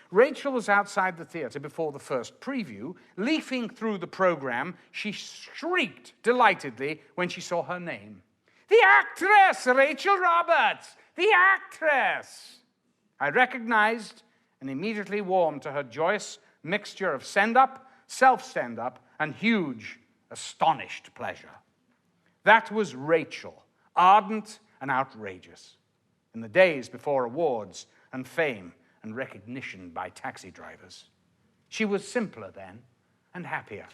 Rachel was outside the theatre before the first preview. Leafing through the program, she shrieked delightedly when she saw her name. "The actress, Rachel Roberts! The actress!" I recognized and immediately warmed to her joyous mixture of send-up, self-send-up, and huge, astonished pleasure. That was Rachel, ardent and outrageous, in the days before awards and fame and recognition by taxi drivers. She was simpler then and happier.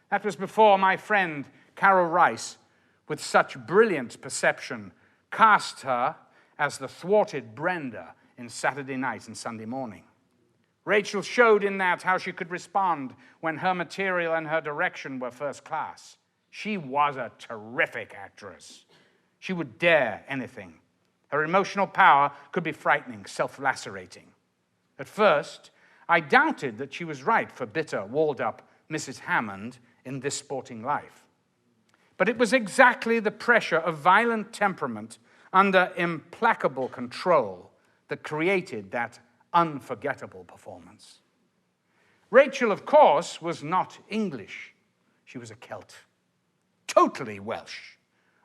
That was before my friend Carol Rice, with such brilliant perception, cast her as the thwarted Brenda in Saturday Night and Sunday Morning. Rachel showed in that how she could respond when her material and her direction were first class. She was a terrific actress. She would dare anything. Her emotional power could be frightening, self-lacerating. At first, I doubted that she was right for bitter, walled-up Mrs. Hammond in This Sporting Life. But it was exactly the pressure of violent temperament under implacable control that created that unforgettable performance. Rachel, of course, was not English. She was a Celt, totally Welsh.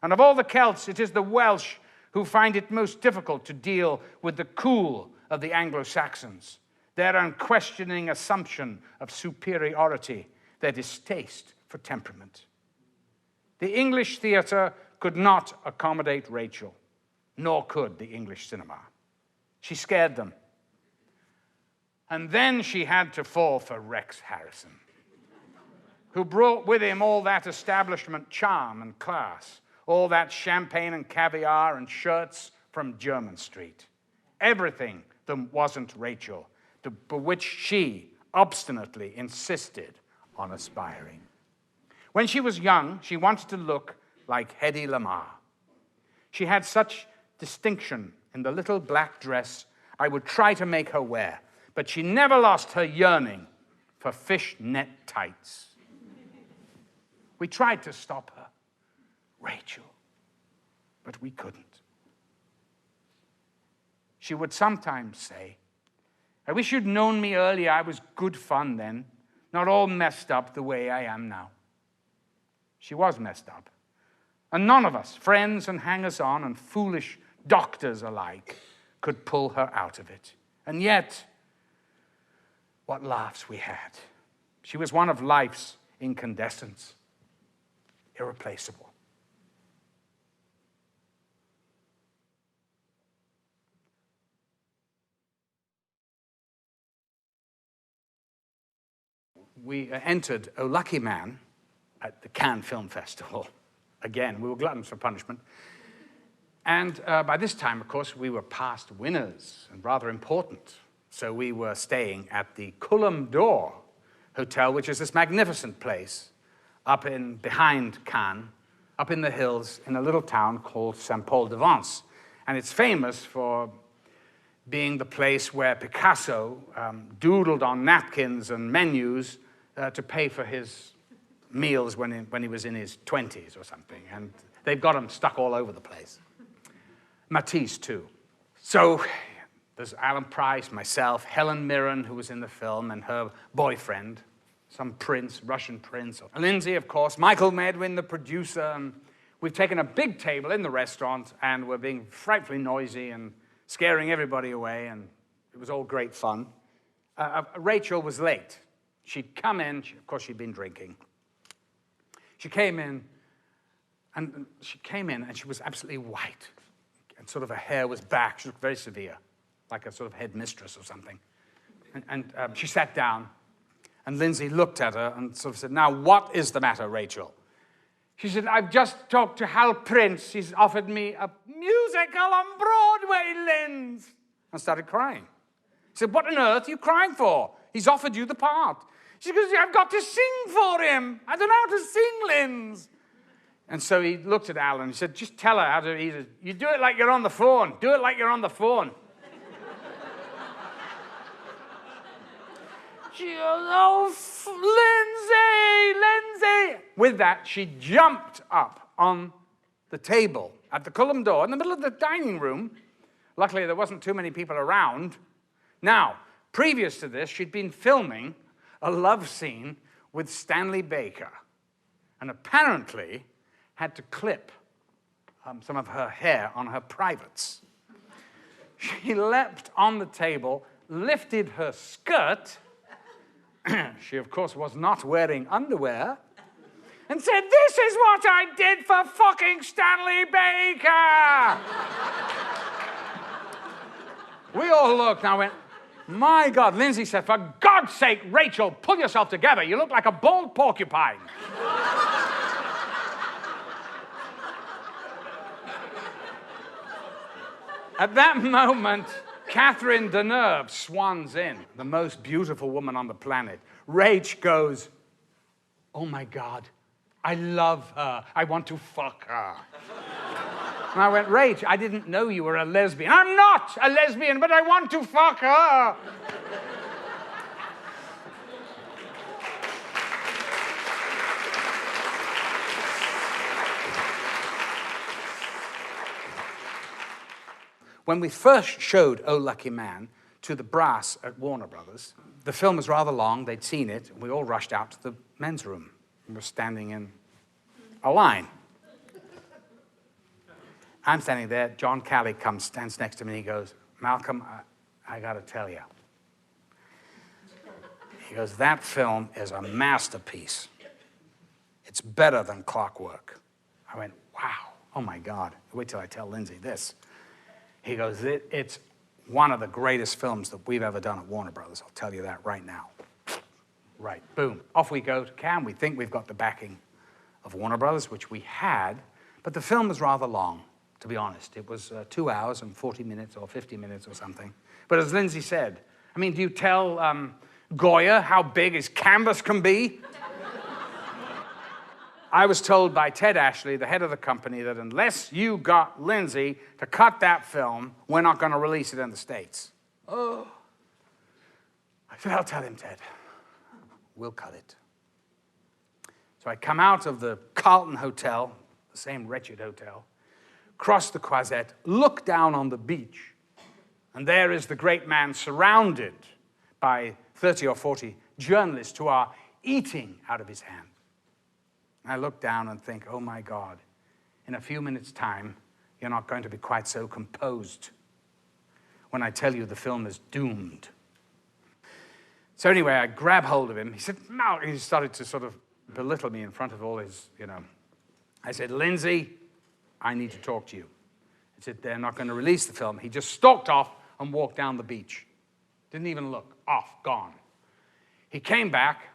And of all the Celts, it is the Welsh who find it most difficult to deal with the cool of the Anglo-Saxons, their unquestioning assumption of superiority, their distaste for temperament. The English theatre could not accommodate Rachel, nor could the English cinema. She scared them. And then she had to fall for Rex Harrison, who brought with him all that establishment charm and class, all that champagne and caviar and shirts from Jermyn Street. Everything that wasn't Rachel, for which she obstinately insisted on aspiring. When she was young, she wanted to look like Hedy Lamarr. She had such distinction in the little black dress I would try to make her wear, but she never lost her yearning for fishnet tights. We tried to stop her, Rachel, but we couldn't. She would sometimes say, I wish you'd known me earlier. I was good fun then, not all messed up the way I am now. She was messed up. And none of us, friends and hangers-on and foolish doctors alike, could pull her out of it. And yet, what laughs we had. She was one of life's incandescents, irreplaceable. We entered Oh Lucky Man at the Cannes Film Festival. Again, we were gluttons for punishment. And by this time, of course, we were past winners and rather important. So we were staying at the Cullum d'Or Hotel, which is this magnificent place behind Cannes, up in the hills in a little town called Saint-Paul-de-Vence. And it's famous for being the place where Picasso doodled on napkins and menus to pay for his meals when he was in his 20s or something. And they've got them stuck all over the place. Matisse, too. So there's Alan Price, myself, Helen Mirren, who was in the film, and her boyfriend, some prince, Russian prince. Lindsay, of course, Michael Medwin, the producer. And we've taken a big table in the restaurant, and we're being frightfully noisy and scaring everybody away, and it was all great fun. Rachel was late. She'd come in. Of course, she'd been drinking. She came in, and she was absolutely white. And sort of her hair was back. She looked very severe, like a sort of headmistress or something. And she sat down, and Lindsay looked at her and sort of said, now, what is the matter, Rachel? She said, I've just talked to Hal Prince. He's offered me a musical on Broadway, Linz. And started crying. He said, what on earth are you crying for? He's offered you the part. She goes, I've got to sing for him. I don't know how to sing, Linz. And so he looked at Alan and he said, just tell her how to, you do it like you're on the phone. Do it like you're on the phone. She goes, oh, Lindsay. With that, she jumped up on the table at the Cullum d'Or in the middle of the dining room. Luckily, there wasn't too many people around. Now, previous to this, she'd been filming a love scene with Stanley Baker, and apparently had to clip some of her hair on her privates. She leapt on the table, lifted her skirt. She, of course, was not wearing underwear, and said, this is what I did for fucking Stanley Baker! We all looked and I went, my God. Lindsay said, for God's sake, Rachel, pull yourself together. You look like a bald porcupine. At that moment, Catherine Deneuve swans in, the most beautiful woman on the planet. Rach goes, oh my God, I love her. I want to fuck her. And I went, Rach, I didn't know you were a lesbian. I'm not a lesbian, but I want to fuck her. When we first showed Oh Lucky Man to the brass at Warner Brothers, the film was rather long, they'd seen it, and we all rushed out to the men's room. We were standing in a line. I'm standing there, John Calley stands next to me, and he goes, Malcolm, I gotta tell you. He goes, that film is a masterpiece. It's better than Clockwork. I went, wow, oh my God. Wait till I tell Lindsay this. He goes, it's one of the greatest films that we've ever done at Warner Brothers. I'll tell you that right now. Right, boom. Off we go to Cannes. We think we've got the backing of Warner Brothers, which we had, but the film was rather long, to be honest. It was 2 hours and 40 minutes or 50 minutes or something. But as Lindsay said, I mean, do you tell Goya how big his canvas can be? I was told by Ted Ashley, the head of the company, that unless you got Lindsay to cut that film, we're not going to release it in the States. Oh. I said, I'll tell him, Ted. We'll cut it. So I come out of the Carlton Hotel, the same wretched hotel, cross the Croisette, look down on the beach, and there is the great man surrounded by 30 or 40 journalists who are eating out of his hand. I look down and think, oh my God, in a few minutes' time, you're not going to be quite so composed when I tell you the film is doomed. So anyway, I grab hold of him. He said, no, he started to sort of belittle me in front of all his, I said, Lindsay, I need to talk to you. He said, they're not going to release the film. He just stalked off and walked down the beach. Didn't even look. Off, gone. He came back.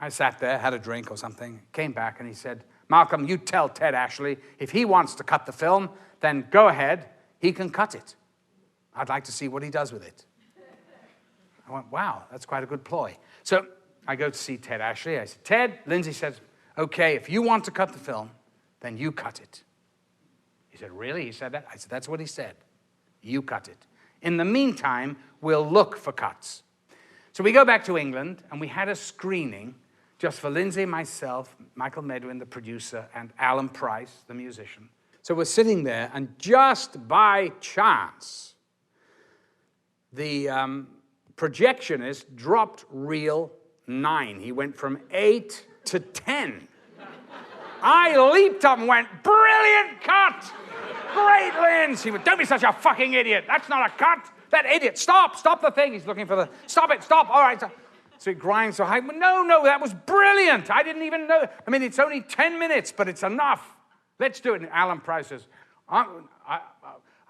I sat there, had a drink or something, came back, and he said, Malcolm, you tell Ted Ashley, if he wants to cut the film, then go ahead, he can cut it. I'd like to see what he does with it. I went, wow, that's quite a good ploy. So I go to see Ted Ashley. I said, Ted, Lindsay says, okay, if you want to cut the film, then you cut it. He said, really? He said that? I said, that's what he said. You cut it. In the meantime, we'll look for cuts. So we go back to England, and we had a screening just for Lindsay, myself, Michael Medwin, the producer, and Alan Price, the musician. So we're sitting there, and just by chance, the projectionist dropped reel 9. He went from 8 to 10. I leaped up and went, brilliant cut! Great, Linz! He went, don't be such a fucking idiot. That's not a cut. That idiot, stop the thing. He's looking for the, stop it, stop, all right. So it grinds so high. No, that was brilliant. I didn't even know. I mean, it's only 10 minutes, but it's enough. Let's do it. And Alan Price says, I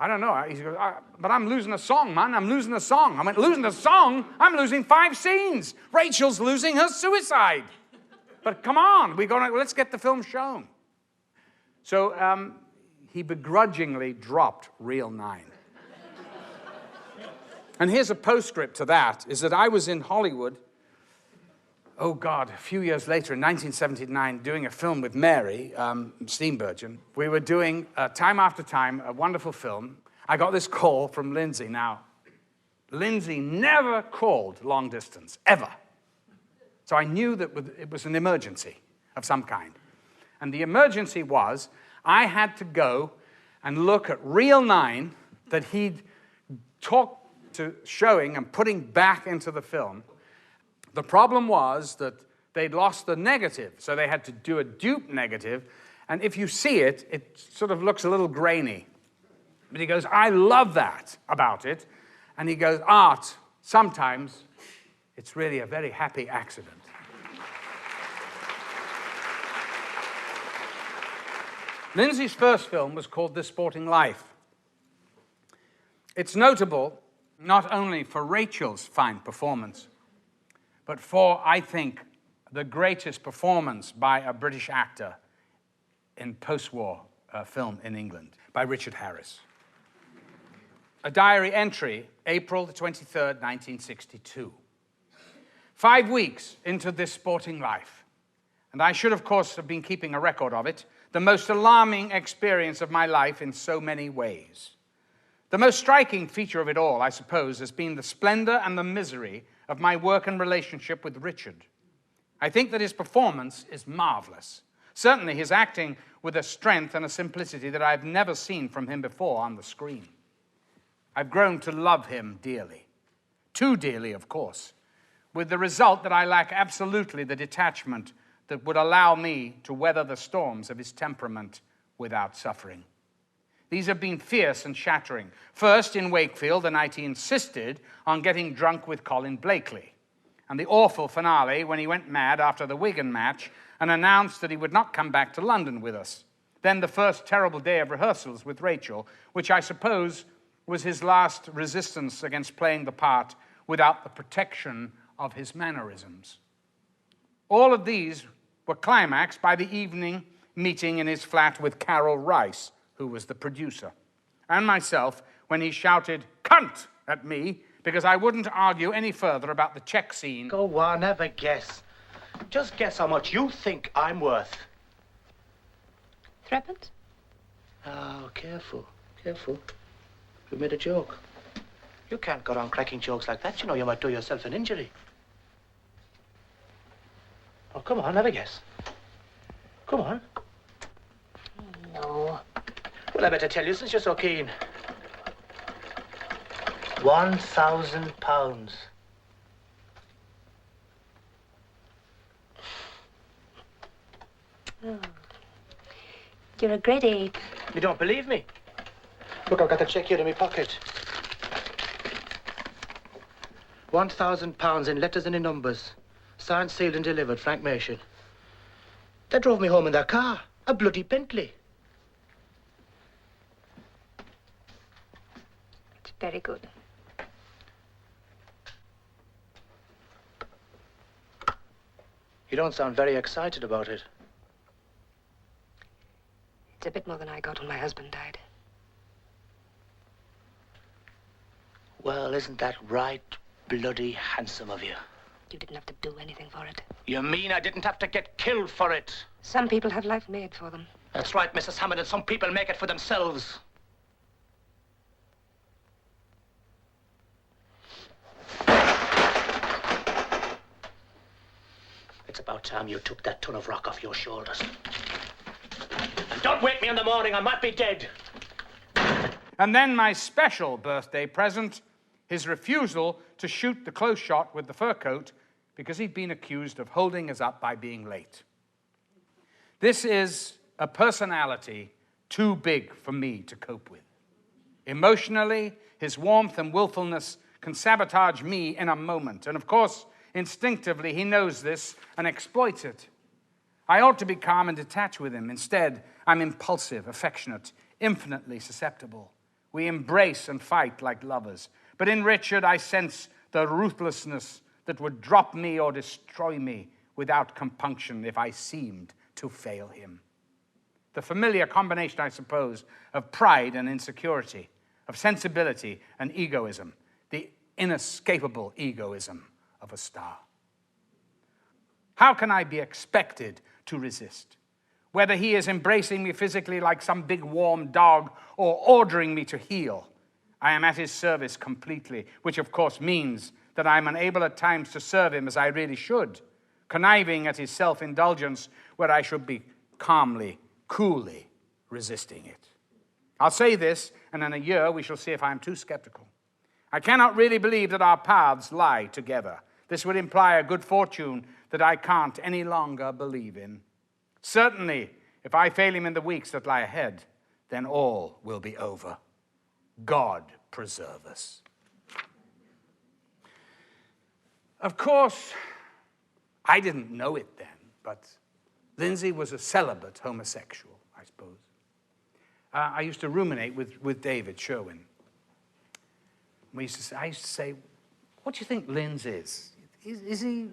don't know. He goes, but I'm losing a song, man. I'm losing a song. I went, losing a song? I'm losing 5 scenes. Rachel's losing her suicide. But come on, let's get the film shown. So he begrudgingly dropped reel 9. And here's a postscript to that, is that I was in Hollywood, oh God, a few years later in 1979, doing a film with Mary Steenburgen. We were doing, time after time, a wonderful film. I got this call from Lindsay. Now, Lindsay never called long distance, ever. So I knew that it was an emergency of some kind. And the emergency was, I had to go and look at reel 9 that he'd talked to showing and putting back into the film. The problem was that they'd lost the negative, so they had to do a dupe negative, and if you see it, it sort of looks a little grainy. But he goes, I love that about it, and he goes, art, sometimes it's really a very happy accident. Lindsay's first film was called This Sporting Life. It's notable not only for Rachel's fine performance, but for, I think, the greatest performance by a British actor in post-war film in England, by Richard Harris. A diary entry, April the 23rd, 1962. 5 weeks into This Sporting Life, and I should, of course, have been keeping a record of it, the most alarming experience of my life in so many ways. The most striking feature of it all, I suppose, has been the splendor and the misery of my work and relationship with Richard. I think that his performance is marvelous. Certainly his acting with a strength and a simplicity that I've never seen from him before on the screen. I've grown to love him dearly. Too dearly, of course, with the result that I lack absolutely the detachment that would allow me to weather the storms of his temperament without suffering. These have been fierce and shattering. First, in Wakefield, the night he insisted on getting drunk with Colin Blakely, and the awful finale when he went mad after the Wigan match and announced that he would not come back to London with us. Then the first terrible day of rehearsals with Rachel, which I suppose was his last resistance against playing the part without the protection of his mannerisms. All of these were climaxed by the evening meeting in his flat with Carol Rice, who was the producer, and myself when he shouted, "Cunt!" at me because I wouldn't argue any further about the check scene. Go on, have a guess. Just guess how much you think I'm worth. Threepence? Oh, careful, careful. You made a joke. You can't go on cracking jokes like that. You know you might do yourself an injury. Oh, come on, have a guess. Come on. No. Well, I better tell you since you're so keen. £1,000. Oh. You're a great ape. You don't believe me? Look, I've got the check here in my pocket. £1,000 in letters and in numbers. Signed, sealed and delivered, Frank Mation. They drove me home in their car. A bloody Bentley. It's very good. You don't sound very excited about it. It's a bit more than I got when my husband died. Well, isn't that right bloody handsome of you? You didn't have to do anything for it. You mean I didn't have to get killed for it? Some people have life made for them. That's right, Mrs. Hammond, and some people make it for themselves. It's about time you took that ton of rock off your shoulders. And don't wake me in the morning, I might be dead. And then my special birthday present, his refusal to shoot the close shot with the fur coat because he'd been accused of holding us up by being late. This is a personality too big for me to cope with. Emotionally, his warmth and willfulness can sabotage me in a moment. And of course, instinctively, he knows this and exploits it. I ought to be calm and detached with him. Instead, I'm impulsive, affectionate, infinitely susceptible. We embrace and fight like lovers. But in Richard, I sense the ruthlessness that would drop me or destroy me without compunction if I seemed to fail him. The familiar combination, I suppose, of pride and insecurity, of sensibility and egoism, the inescapable egoism of a star. How can I be expected to resist? Whether he is embracing me physically like some big warm dog or ordering me to heel, I am at his service completely, which of course means that I am unable at times to serve him as I really should, conniving at his self-indulgence where I should be calmly, coolly resisting it. I'll say this, and in a year we shall see if I am too skeptical. I cannot really believe that our paths lie together. This would imply a good fortune that I can't any longer believe in. Certainly, if I fail him in the weeks that lie ahead, then all will be over. God preserve us. Of course, I didn't know it then, but Lindsay was a celibate homosexual, I suppose. I used to ruminate with David Sherwin. I used to say, what do you think Linz is? Is he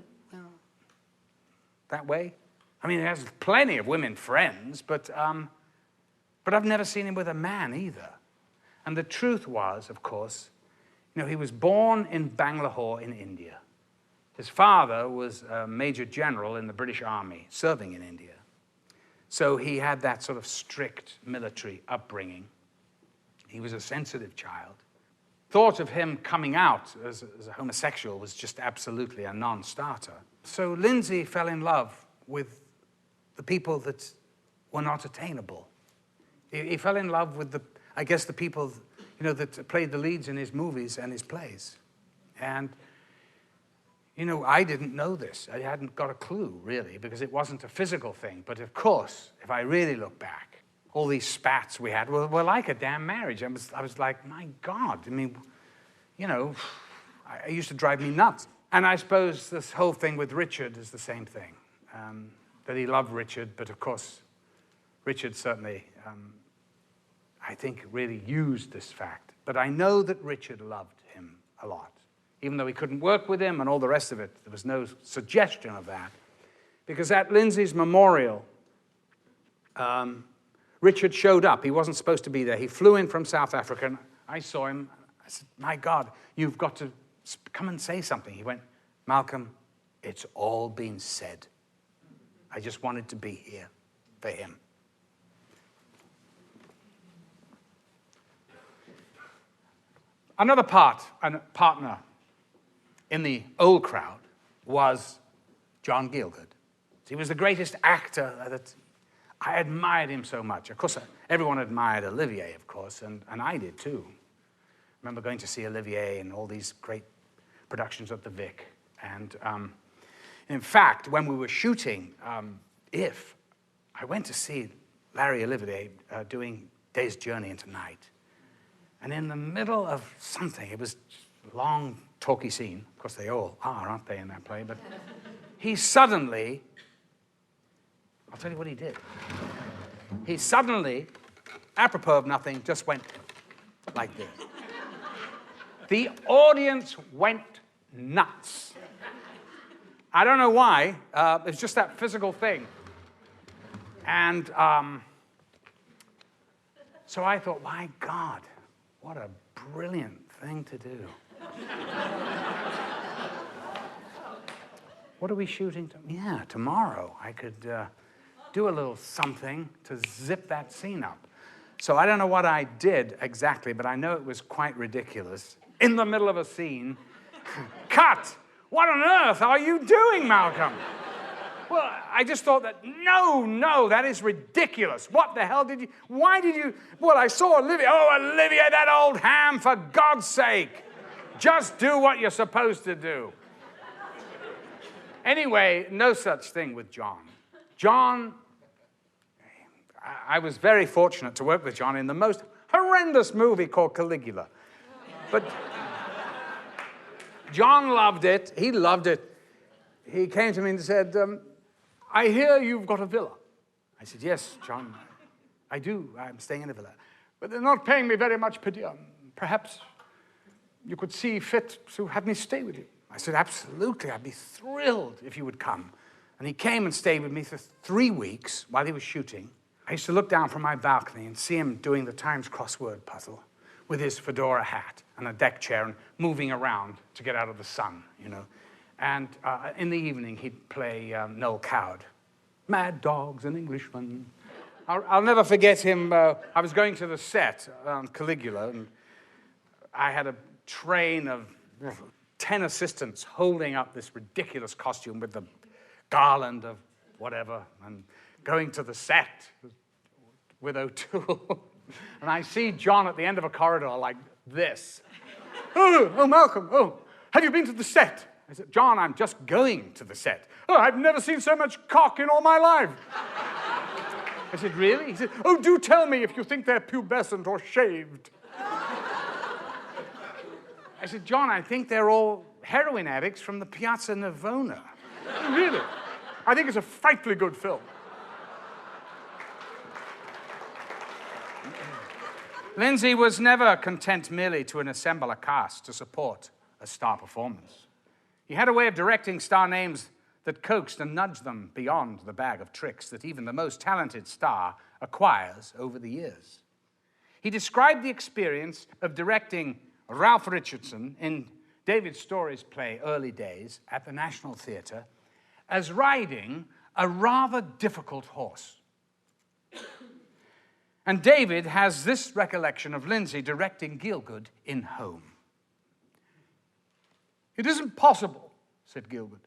that way? I mean, he has plenty of women friends, but I've never seen him with a man either. And the truth was, of course, he was born in Bangalore in India. His father was a major general in the British Army, serving in India. So he had that sort of strict military upbringing. He was a sensitive child. Thought of him coming out as a homosexual was just absolutely a non-starter. So Lindsay fell in love with the people that were not attainable. He fell in love with the people that played the leads in his movies and his plays. And, I didn't know this. I hadn't got a clue, really, because it wasn't a physical thing. But of course, if I really look back, all these spats we had were like a damn marriage. I was like, my God. I mean, it used to drive me nuts. And I suppose this whole thing with Richard is the same thing. That he loved Richard, but of course, Richard certainly, I think, really used this fact. But I know that Richard loved him a lot. Even though he couldn't work with him and all the rest of it, there was no suggestion of that. Because at Lindsay's memorial, Richard showed up. He wasn't supposed to be there. He flew in from South Africa, and I saw him. I said, my God, you've got to come and say something. He went, Malcolm, it's all been said. I just wanted to be here for him. Another partner in the old crowd was John Gielgud. He was the greatest actor that I admired him so much. Of course, everyone admired Olivier, of course, and I did too. I remember going to see Olivier in all these great productions at the Vic. And in fact, when we were shooting I went to see Larry Olivier doing Day's Journey into Night. And in the middle of something, it was a long, talky scene. Of course, they all are, aren't they, in that play? But he suddenly, I'll tell you what he did. He suddenly, apropos of nothing, just went like this. The audience went nuts. I don't know why. It's just that physical thing. And so I thought, my God, what a brilliant thing to do. What are we shooting? Yeah, tomorrow. I could do a little something to zip that scene up. So I don't know what I did exactly, but I know it was quite ridiculous. In the middle of a scene, cut! What on earth are you doing, Malcolm? Well, I just thought that, no, that is ridiculous. What the hell why did you, well, I saw Olivia. Oh, Olivia, that old ham, for God's sake. Just do what you're supposed to do. Anyway, no such thing with John. John, I was very fortunate to work with John in the most horrendous movie called Caligula. But John loved it. He loved it. He came to me and said, I hear you've got a villa. I said, yes, John, I do. I'm staying in a villa. But they're not paying me very much per diem. Perhaps you could see fit to have me stay with you. I said, absolutely. I'd be thrilled if you would come. And he came and stayed with me for 3 weeks while he was shooting. I used to look down from my balcony and see him doing the Times crossword puzzle with his fedora hat and a deck chair and moving around to get out of the sun, And in the evening, he'd play Noel Coward. Mad dogs and Englishmen. I'll never forget him. I was going to the set on Caligula, and I had a train of 10 assistants holding up this ridiculous costume with the garland of whatever, and going to the set with O'Toole. And I see John at the end of a corridor like this. Oh, Malcolm, have you been to the set? I said, John, I'm just going to the set. Oh, I've never seen so much cock in all my life. I said, really? He said, oh, do tell me if you think they're pubescent or shaved. I said, John, I think they're all heroin addicts from the Piazza Navona. Really? I think it's a frightfully good film. Lindsay was never content merely to assemble a cast to support a star performance. He had a way of directing star names that coaxed and nudged them beyond the bag of tricks that even the most talented star acquires over the years. He described the experience of directing Ralph Richardson in David Story's play Early Days at the National Theatre as riding a rather difficult horse. And David has this recollection of Lindsay directing Gielgud in Home. It isn't possible, said Gielgud,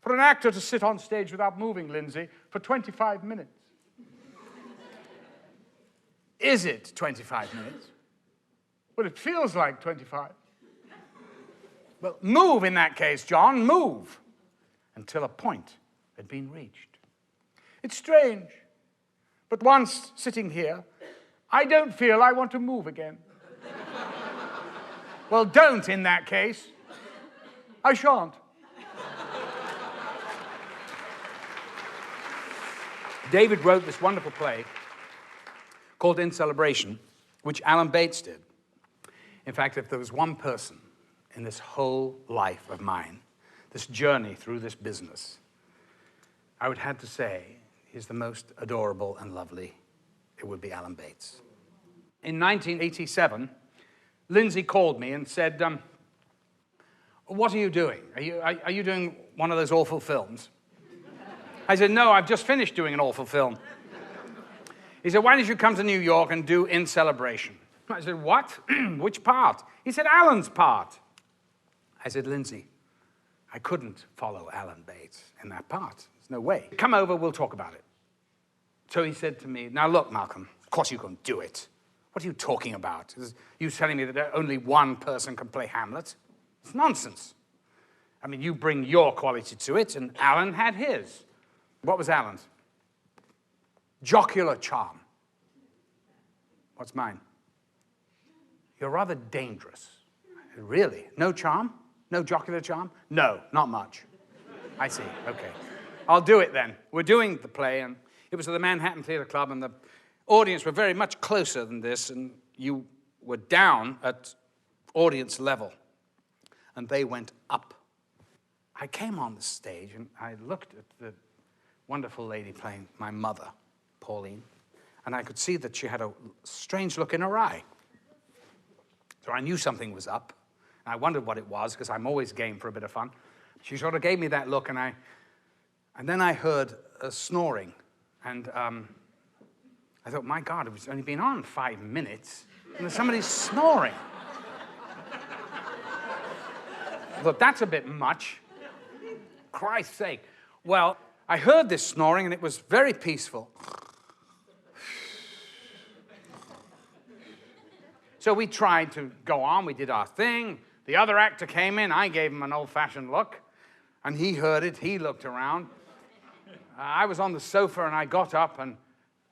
for an actor to sit on stage without moving, Lindsay, for 25 minutes. Is it 25 minutes? But it feels like 25. Well, move in that case, John, move. Until a point had been reached. It's strange, but once sitting here, I don't feel I want to move again. Well, don't in that case. I shan't. David wrote this wonderful play called In Celebration, which Alan Bates did. In fact, if there was one person in this whole life of mine, this journey through this business, I would have to say he's the most adorable and lovely, it would be Alan Bates. In 1987, Lindsay called me and said, what are you doing? Are you doing one of those awful films? I said, no, I've just finished doing an awful film. He said, why don't you come to New York and do In Celebration? I said, what? Which part? He said, Alan's part. I said, Lindsay, I couldn't follow Alan Bates in that part. There's no way. Come over, we'll talk about it. So he said to me, now look, Malcolm, of course you can do it. What are you talking about? You telling me that only one person can play Hamlet? It's nonsense. I mean, you bring your quality to it, and Alan had his. What was Alan's? Jocular charm. What's mine? You're rather dangerous. Really? No charm? No jocular charm? No, not much. I see, okay. I'll do it then. We're doing the play, and it was at the Manhattan Theatre Club, and the audience were very much closer than this, and you were down at audience level, and they went up. I came on the stage, and I looked at the wonderful lady playing my mother, Pauline, and I could see that she had a strange look in her eye. So I knew something was up. I wondered what it was, because I'm always game for a bit of fun. She sort of gave me that look, and then I heard a snoring, and I thought, my God, it's only been on 5 minutes, and there's somebody snoring. I thought, that's a bit much. Christ's sake. Well, I heard this snoring, and it was very peaceful. So we tried to go on. We did our thing. The other actor came in. I gave him an old-fashioned look, and he heard it. He looked around. I was on the sofa, and I got up and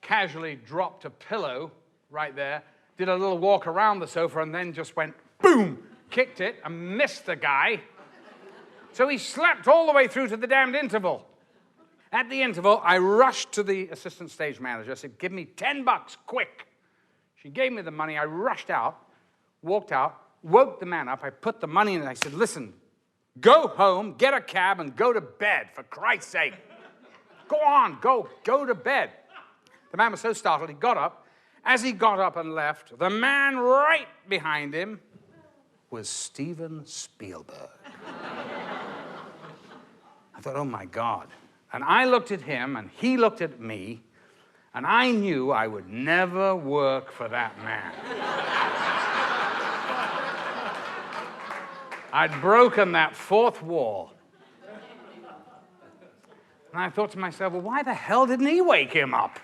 casually dropped a pillow right there, did a little walk around the sofa, and then just went, boom, kicked it, and missed the guy. So he slept all the way through to the damned interval. At the interval, I rushed to the assistant stage manager. I said, give me $10, quick. She gave me the money. I rushed out, walked out, woke the man up. I put the money in, and I said, listen, go home, get a cab, and go to bed, for Christ's sake. Go on, go to bed. The man was so startled, he got up. As he got up and left, the man right behind him was Steven Spielberg. I thought, oh, my God. And I looked at him, and he looked at me, and I knew I would never work for that man. I'd broken that fourth wall. And I thought to myself, well, why the hell didn't he wake him up?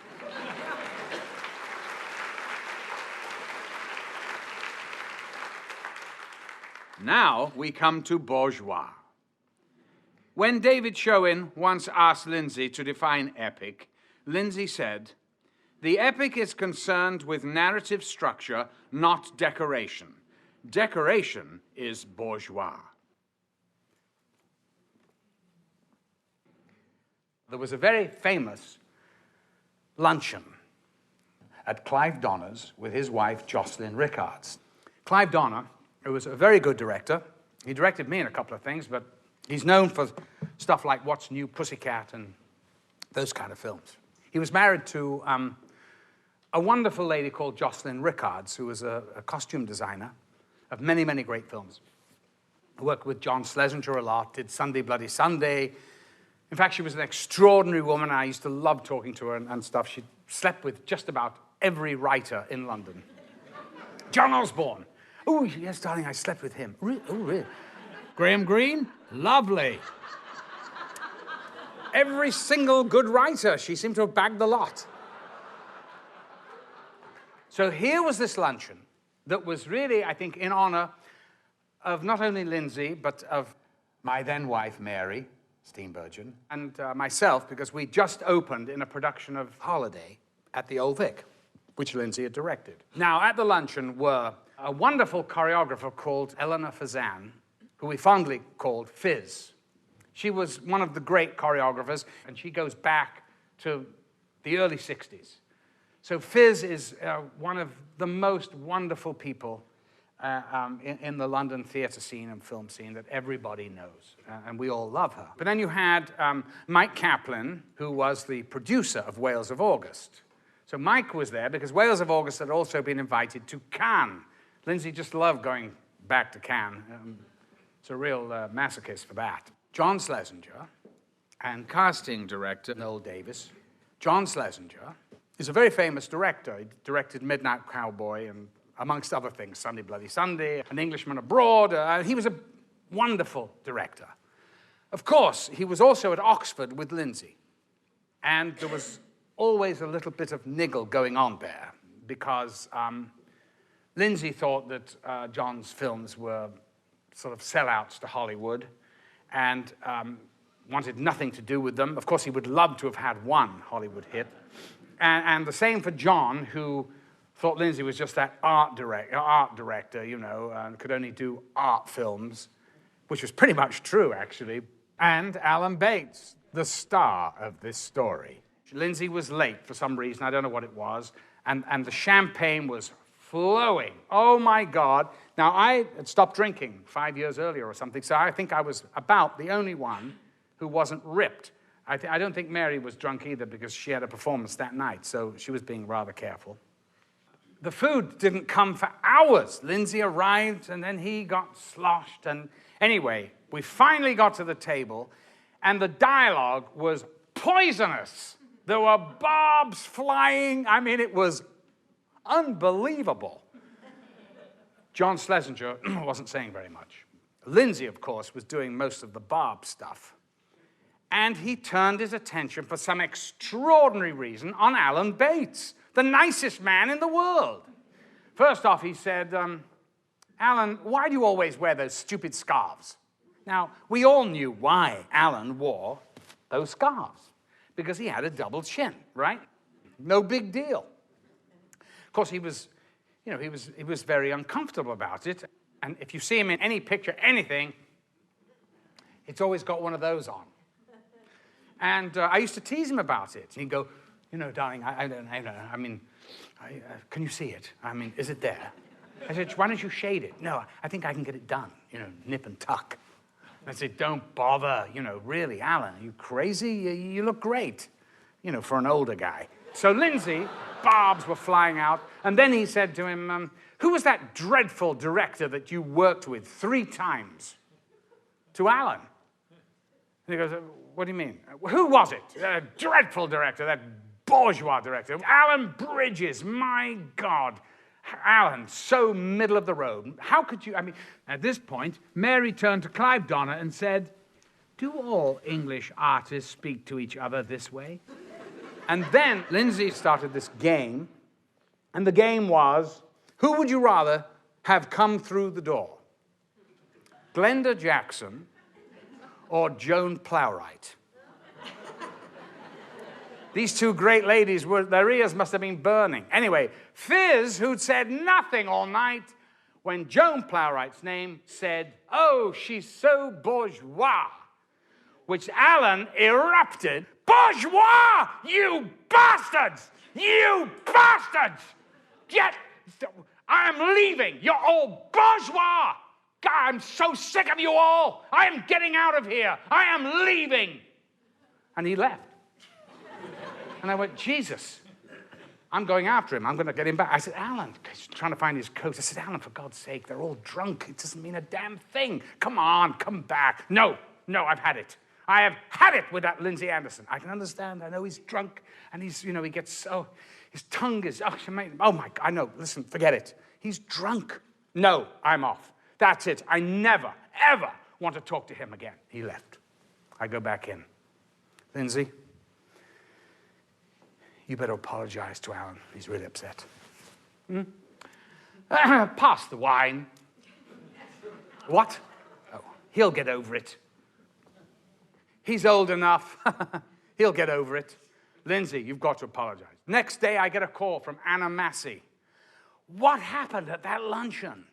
Now we come to bourgeois. When David Showen once asked Lindsay to define epic, Lindsay said, the epic is concerned with narrative structure, not decoration. Decoration is bourgeois. There was a very famous luncheon at Clive Donner's with his wife, Jocelyn Rickards. Clive Donner, who was a very good director, he directed me in a couple of things, but he's known for stuff like What's New, Pussycat, and those kind of films. He was married to a wonderful lady called Jocelyn Rickards, who was a costume designer of many, many great films. I worked with John Schlesinger a lot, did Sunday Bloody Sunday. In fact, she was an extraordinary woman. I used to love talking to her and stuff. She slept with just about every writer in London. John Osborne. Oh, yes, darling, I slept with him. Oh, really? Graham Greene? Lovely. Every single good writer, she seemed to have bagged the lot. So here was this luncheon that was really, I think, in honor of not only Lindsay, but of my then wife, Mary Steenburgen, and myself, because we just opened in a production of Holiday at the Old Vic, which Lindsay had directed. Now, at the luncheon were a wonderful choreographer called Eleanor Fazan, who we fondly called Fizz. She was one of the great choreographers, and she goes back to the early 60s. So Fizz is one of the most wonderful people in the London theatre scene and film scene that everybody knows, and we all love her. But then you had Mike Kaplan, who was the producer of Wales of August. So Mike was there because Wales of August had also been invited to Cannes. Lindsay just loved going back to Cannes. It's a real masochist for that. John Schlesinger and casting director Noel Davis. John Schlesinger is a very famous director. He directed Midnight Cowboy and, amongst other things, Sunday Bloody Sunday, An Englishman Abroad. He was a wonderful director. Of course, he was also at Oxford with Lindsay. And there was always a little bit of niggle going on there because Lindsay thought that John's films were sort of sellouts to Hollywood and wanted nothing to do with them. Of course, he would love to have had one Hollywood hit. And the same for John, who thought Lindsay was just that art director, you know, and could only do art films, which was pretty much true, actually. And Alan Bates, the star of this story. Lindsay was late for some reason, I don't know what it was, and the champagne was flowing. Oh my God. Now, I had stopped drinking 5 years earlier or something, so I think I was about the only one who wasn't ripped. I don't think Mary was drunk either because she had a performance that night, so she was being rather careful. The food didn't come for hours. Lindsay arrived, and then he got sloshed, and anyway, we finally got to the table, and the dialogue was poisonous. There were barbs flying. I mean, it was unbelievable. John Schlesinger wasn't saying very much. Lindsay, of course, was doing most of the barb stuff. And he turned his attention, for some extraordinary reason, on Alan Bates, the nicest man in the world. First off, he said, Alan, why do you always wear those stupid scarves? Now, we all knew why Alan wore those scarves, because he had a double chin, right? No big deal. Of course, he was very uncomfortable about it. And if you see him in any picture, anything, it's always got one of those on. And I used to tease him about it. He'd go, you know, darling, I don't know. I mean, can you see it? I mean, is it there? I said, why don't you shade it? No, I think I can get it done. You know, nip and tuck. I said, don't bother. You know, really, Alan, are you crazy? You look great, you know, for an older guy. So Lindsay, barbs were flying out. And then he said to him, who was that dreadful director that you worked with 3 times? To Alan. And he goes, what do you mean? Who was it? A dreadful director, that bourgeois director. Alan Bridges, my God. Alan, so middle of the road. How could you, I mean, at this point, Mary turned to Clive Donner and said, do all English artists speak to each other this way? And then Lindsay started this game, and the game was, who would you rather have come through the door? Glenda Jackson or Joan Plowright? These two great ladies, their ears must have been burning. Anyway, Fizz, who'd said nothing all night, when Joan Plowright's name said, oh, she's so bourgeois, which Alan erupted, bourgeois, you bastards! You bastards! I'm leaving. You're all bourgeois. God, I'm so sick of you all. I am getting out of here. I am leaving. And he left. And I went, Jesus, I'm going after him. I'm going to get him back. I said, Alan, he's trying to find his coat. I said, Alan, for God's sake, they're all drunk. It doesn't mean a damn thing. Come on, come back. No, I've had it. I have had it with that Lindsay Anderson. I can understand. I know he's drunk, and he's, you know, he gets so, his tongue is, oh my God, I know. Listen, forget it. He's drunk. No, I'm off. That's it. I never, ever want to talk to him again. He left. I go back in. Lindsay, you better apologize to Alan. He's really upset. Pass the wine. What? Oh, he'll get over it. He's old enough. He'll get over it. Lindsay, you've got to apologize. Next day, I get a call from Anna Massey. What happened at that luncheon?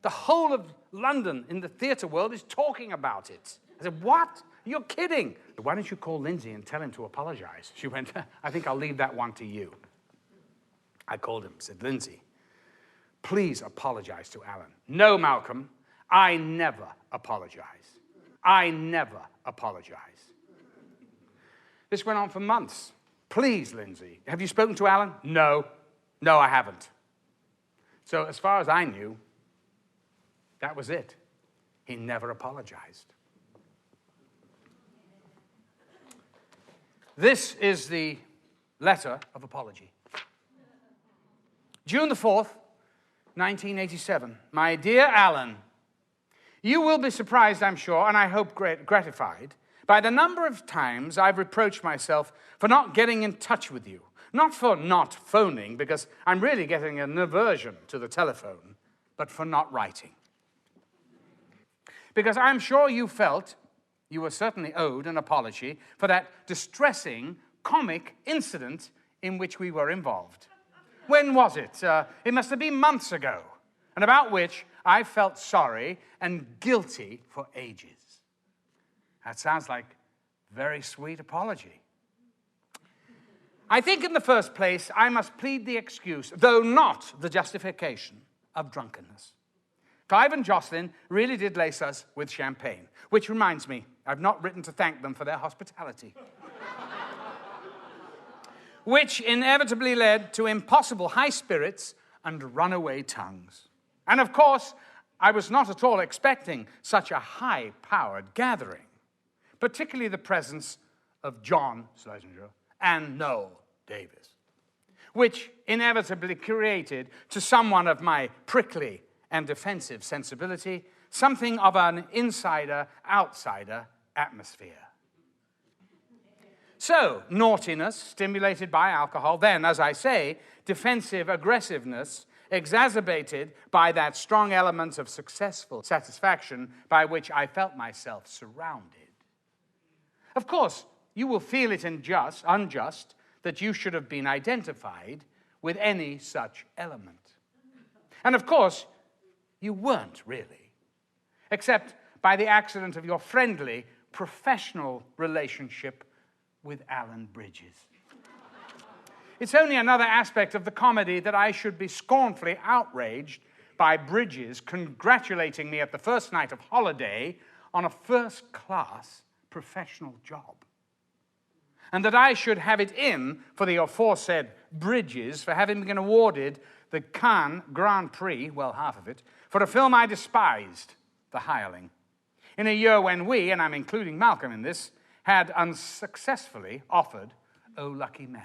The whole of London in the theatre world is talking about it. I said, what? You're kidding. Why don't you call Lindsay and tell him to apologize? She went, I think I'll leave that one to you. I called him, said, Lindsay, please apologize to Alan. No, Malcolm, I never apologize. I never apologize. This went on for months. Please, Lindsay, have you spoken to Alan? No. No, I haven't. So as far as I knew, that was it. He never apologized. This is the letter of apology. June the 4th, 1987. My dear Alan, you will be surprised, I'm sure, and I hope gratified, by the number of times I've reproached myself for not getting in touch with you. Not for not phoning, because I'm really getting an aversion to the telephone, but for not writing. Because I'm sure you felt you were certainly owed an apology for that distressing, comic incident in which we were involved. When was it? It must have been months ago, and about which I felt sorry and guilty for ages. That sounds like a very sweet apology. I think in the first place, I must plead the excuse, though not the justification, of drunkenness. Clive and Jocelyn really did lace us with champagne, which reminds me, I've not written to thank them for their hospitality. Which inevitably led to impossible high spirits and runaway tongues. And of course, I was not at all expecting such a high-powered gathering, particularly the presence of John Schlesinger and Noel Davis, which inevitably created, to someone of my prickly and defensive sensibility, something of an insider-outsider atmosphere. So, naughtiness stimulated by alcohol, then, as I say, defensive aggressiveness exacerbated by that strong element of successful satisfaction by which I felt myself surrounded. Of course, you will feel it unjust that you should have been identified with any such element. And of course, you weren't really, except by the accident of your friendly, professional relationship with Alan Bridges. It's only another aspect of the comedy that I should be scornfully outraged by Bridges congratulating me at the first night of holiday on a first-class professional job. And that I should have it in for the aforesaid Bridges for having been awarded the Cannes Grand Prix, well, half of it, for a film I despised, The Hireling, in a year when we, and I'm including Malcolm in this, had unsuccessfully offered Oh Lucky Man.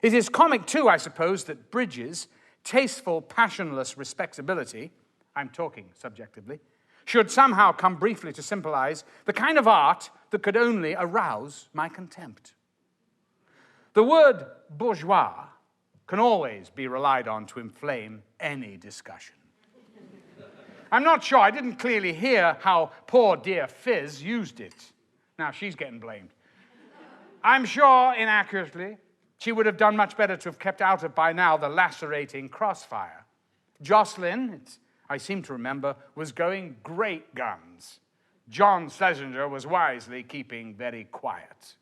It is comic, too, I suppose, that Bridges' tasteful, passionless respectability, I'm talking subjectively, should somehow come briefly to symbolize the kind of art that could only arouse my contempt. The word bourgeois can always be relied on to inflame any discussion. I'm not sure, I didn't clearly hear how poor dear Fizz used it. Now she's getting blamed. I'm sure, inaccurately, she would have done much better to have kept out of by now the lacerating crossfire. Jocelyn, I seem to remember, was going great guns. John Schlesinger was wisely keeping very quiet.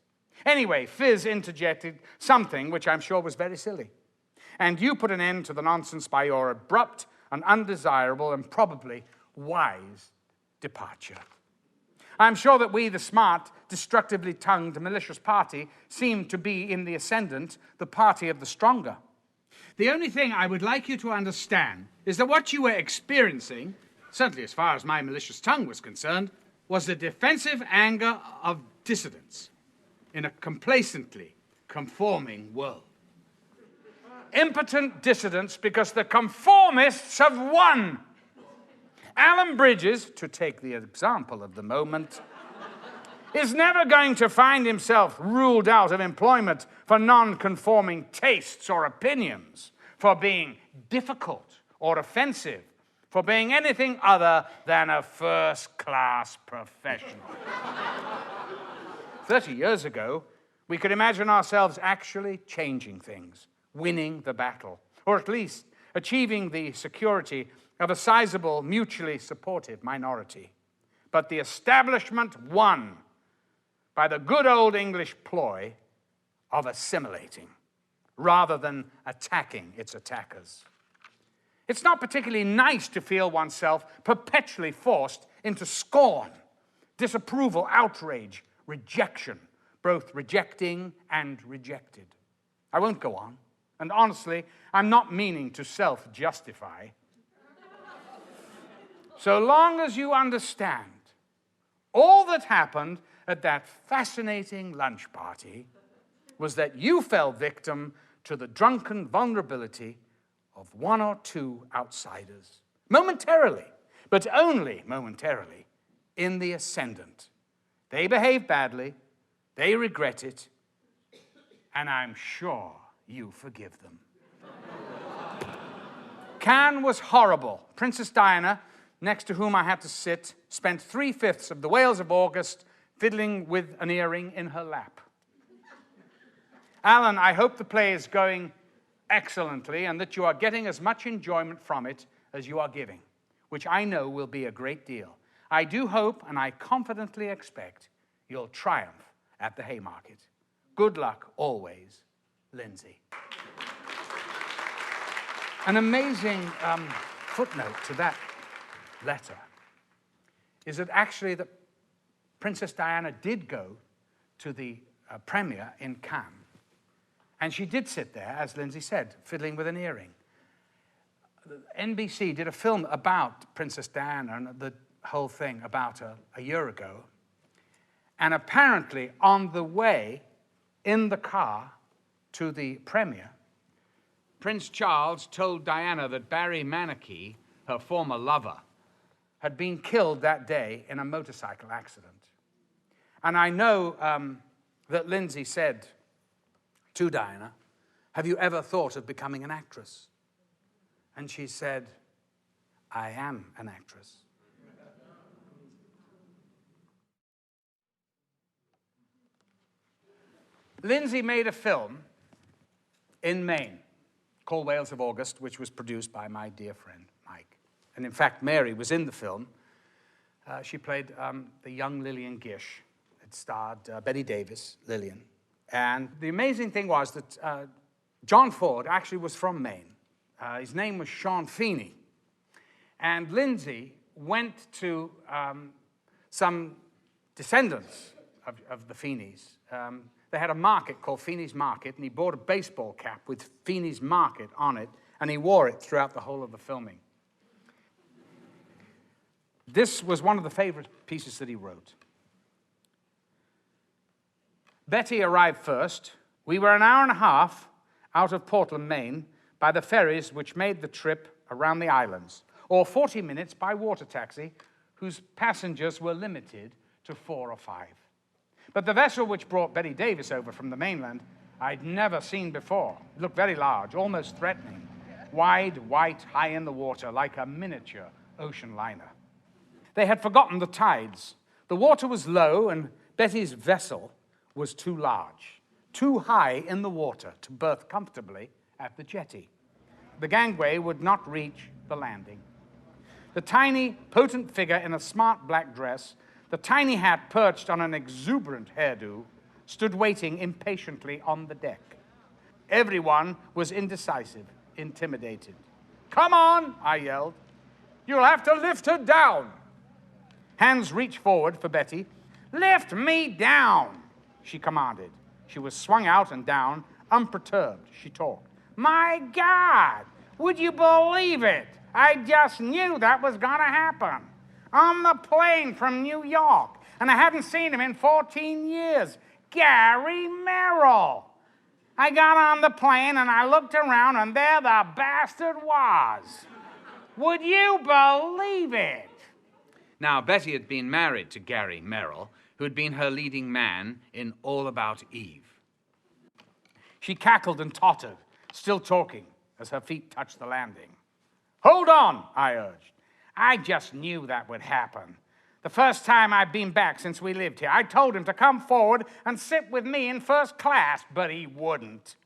Anyway, Fizz interjected something which I'm sure was very silly. And you put an end to the nonsense by your abrupt and undesirable and probably wise departure. I'm sure that we, the smart, destructively tongued, malicious party, seemed to be in the ascendant, the party of the stronger. The only thing I would like you to understand is that what you were experiencing, certainly as far as my malicious tongue was concerned, was the defensive anger of dissidents in a complacently conforming world. Impotent dissidents because the conformists have won. Alan Bridges, to take the example of the moment, is never going to find himself ruled out of employment for non-conforming tastes or opinions, for being difficult or offensive for being anything other than a first-class professional. 30 years ago, we could imagine ourselves actually changing things, winning the battle, or at least achieving the security of a sizable, mutually supportive minority. But the establishment won by the good old English ploy of assimilating rather than attacking its attackers. It's not particularly nice to feel oneself perpetually forced into scorn, disapproval, outrage, rejection, both rejecting and rejected. I won't go on, and honestly, I'm not meaning to self-justify. So long as you understand all that happened at that fascinating lunch party was that you fell victim to the drunken vulnerability of one or two outsiders, momentarily, but only momentarily, in the ascendant. They behaved badly, they regret it, and I'm sure you forgive them. Cannes was horrible. Princess Diana, next to whom I had to sit, spent 3/5 of the Wales of August fiddling with an earring in her lap. Alan, I hope the play is going excellently and that you are getting as much enjoyment from it as you are giving, which I know will be a great deal. I do hope and I confidently expect you'll triumph at the Haymarket. Good luck always, Lindsay. An amazing footnote to that letter is that actually that Princess Diana did go to the premiere in Cannes. And she did sit there, as Lindsay said, fiddling with an earring. NBC did a film about Princess Diana and the whole thing about a year ago. And apparently, on the way in the car to the premiere, Prince Charles told Diana that Barry Manakee, her former lover, had been killed that day in a motorcycle accident. And I know that Lindsay said to Diana, "Have you ever thought of becoming an actress?" And she said, "I am an actress." Lindsay made a film in Maine called Wales of August, which was produced by my dear friend, Mike. And in fact, Mary was in the film. She played the young Lillian Gish. It starred Betty Davis, Lillian. And the amazing thing was that John Ford actually was from Maine. His name was Sean Feeney. And Lindsay went to some descendants of the Feeneys. They had a market called Feeney's Market, and he bought a baseball cap with Feeney's Market on it, and he wore it throughout the whole of the filming. This was one of the favorite pieces that he wrote. Betty arrived first. We were an hour and a half out of Portland, Maine, by the ferries which made the trip around the islands, or 40 minutes by water taxi, whose passengers were limited to 4 or 5. But the vessel which brought Betty Davis over from the mainland, I'd never seen before. It looked very large, almost threatening. Wide, white, high in the water, like a miniature ocean liner. They had forgotten the tides. The water was low, and Betty's vessel was too large, too high in the water to berth comfortably at the jetty. The gangway would not reach the landing. The tiny, potent figure in a smart black dress, the tiny hat perched on an exuberant hairdo, stood waiting impatiently on the deck. Everyone was indecisive, intimidated. "Come on," I yelled. "You'll have to lift her down." Hands reached forward for Betty. "Lift me down," she commanded. She was swung out and down, unperturbed. She talked. "My God, would you believe it? I just knew that was going to happen. On the plane from New York, and I hadn't seen him in 14 years. Gary Merrill. I got on the plane and I looked around and there the bastard was. Would you believe it?" Now, Betty had been married to Gary Merrill, who had been her leading man in All About Eve. She cackled and tottered, still talking, as her feet touched the landing. Hold on, I urged. I just knew that would happen. The first time I've been back since we lived here, I told him to come forward and sit with me in first class, but he wouldn't.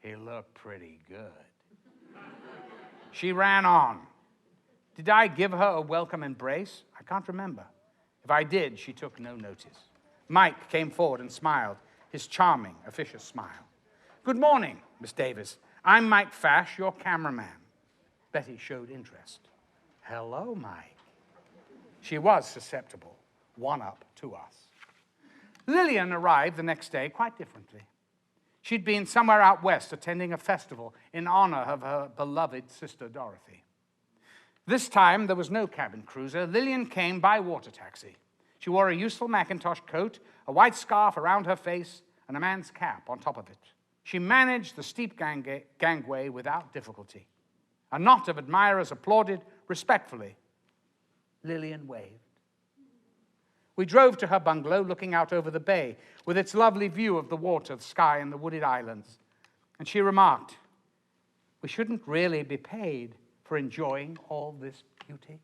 He looked pretty good. She ran on. Did I give her a welcome embrace? I can't remember. If I did, she took no notice. Mike came forward and smiled, his charming, officious smile. Good morning, Miss Davis. I'm Mike Fash, your cameraman. Betty showed interest. Hello, Mike. She was susceptible, one up to us. Lillian arrived the next day quite differently. She'd been somewhere out west attending a festival in honor of her beloved sister Dorothy. This time, there was no cabin cruiser. Lillian came by water taxi. She wore a useful Macintosh coat, a white scarf around her face, and a man's cap on top of it. She managed the steep gangway without difficulty. A knot of admirers applauded respectfully. Lillian waved. We drove to her bungalow, looking out over the bay, with its lovely view of the water, the sky, and the wooded islands. And she remarked, we shouldn't really be paid for enjoying all this beauty.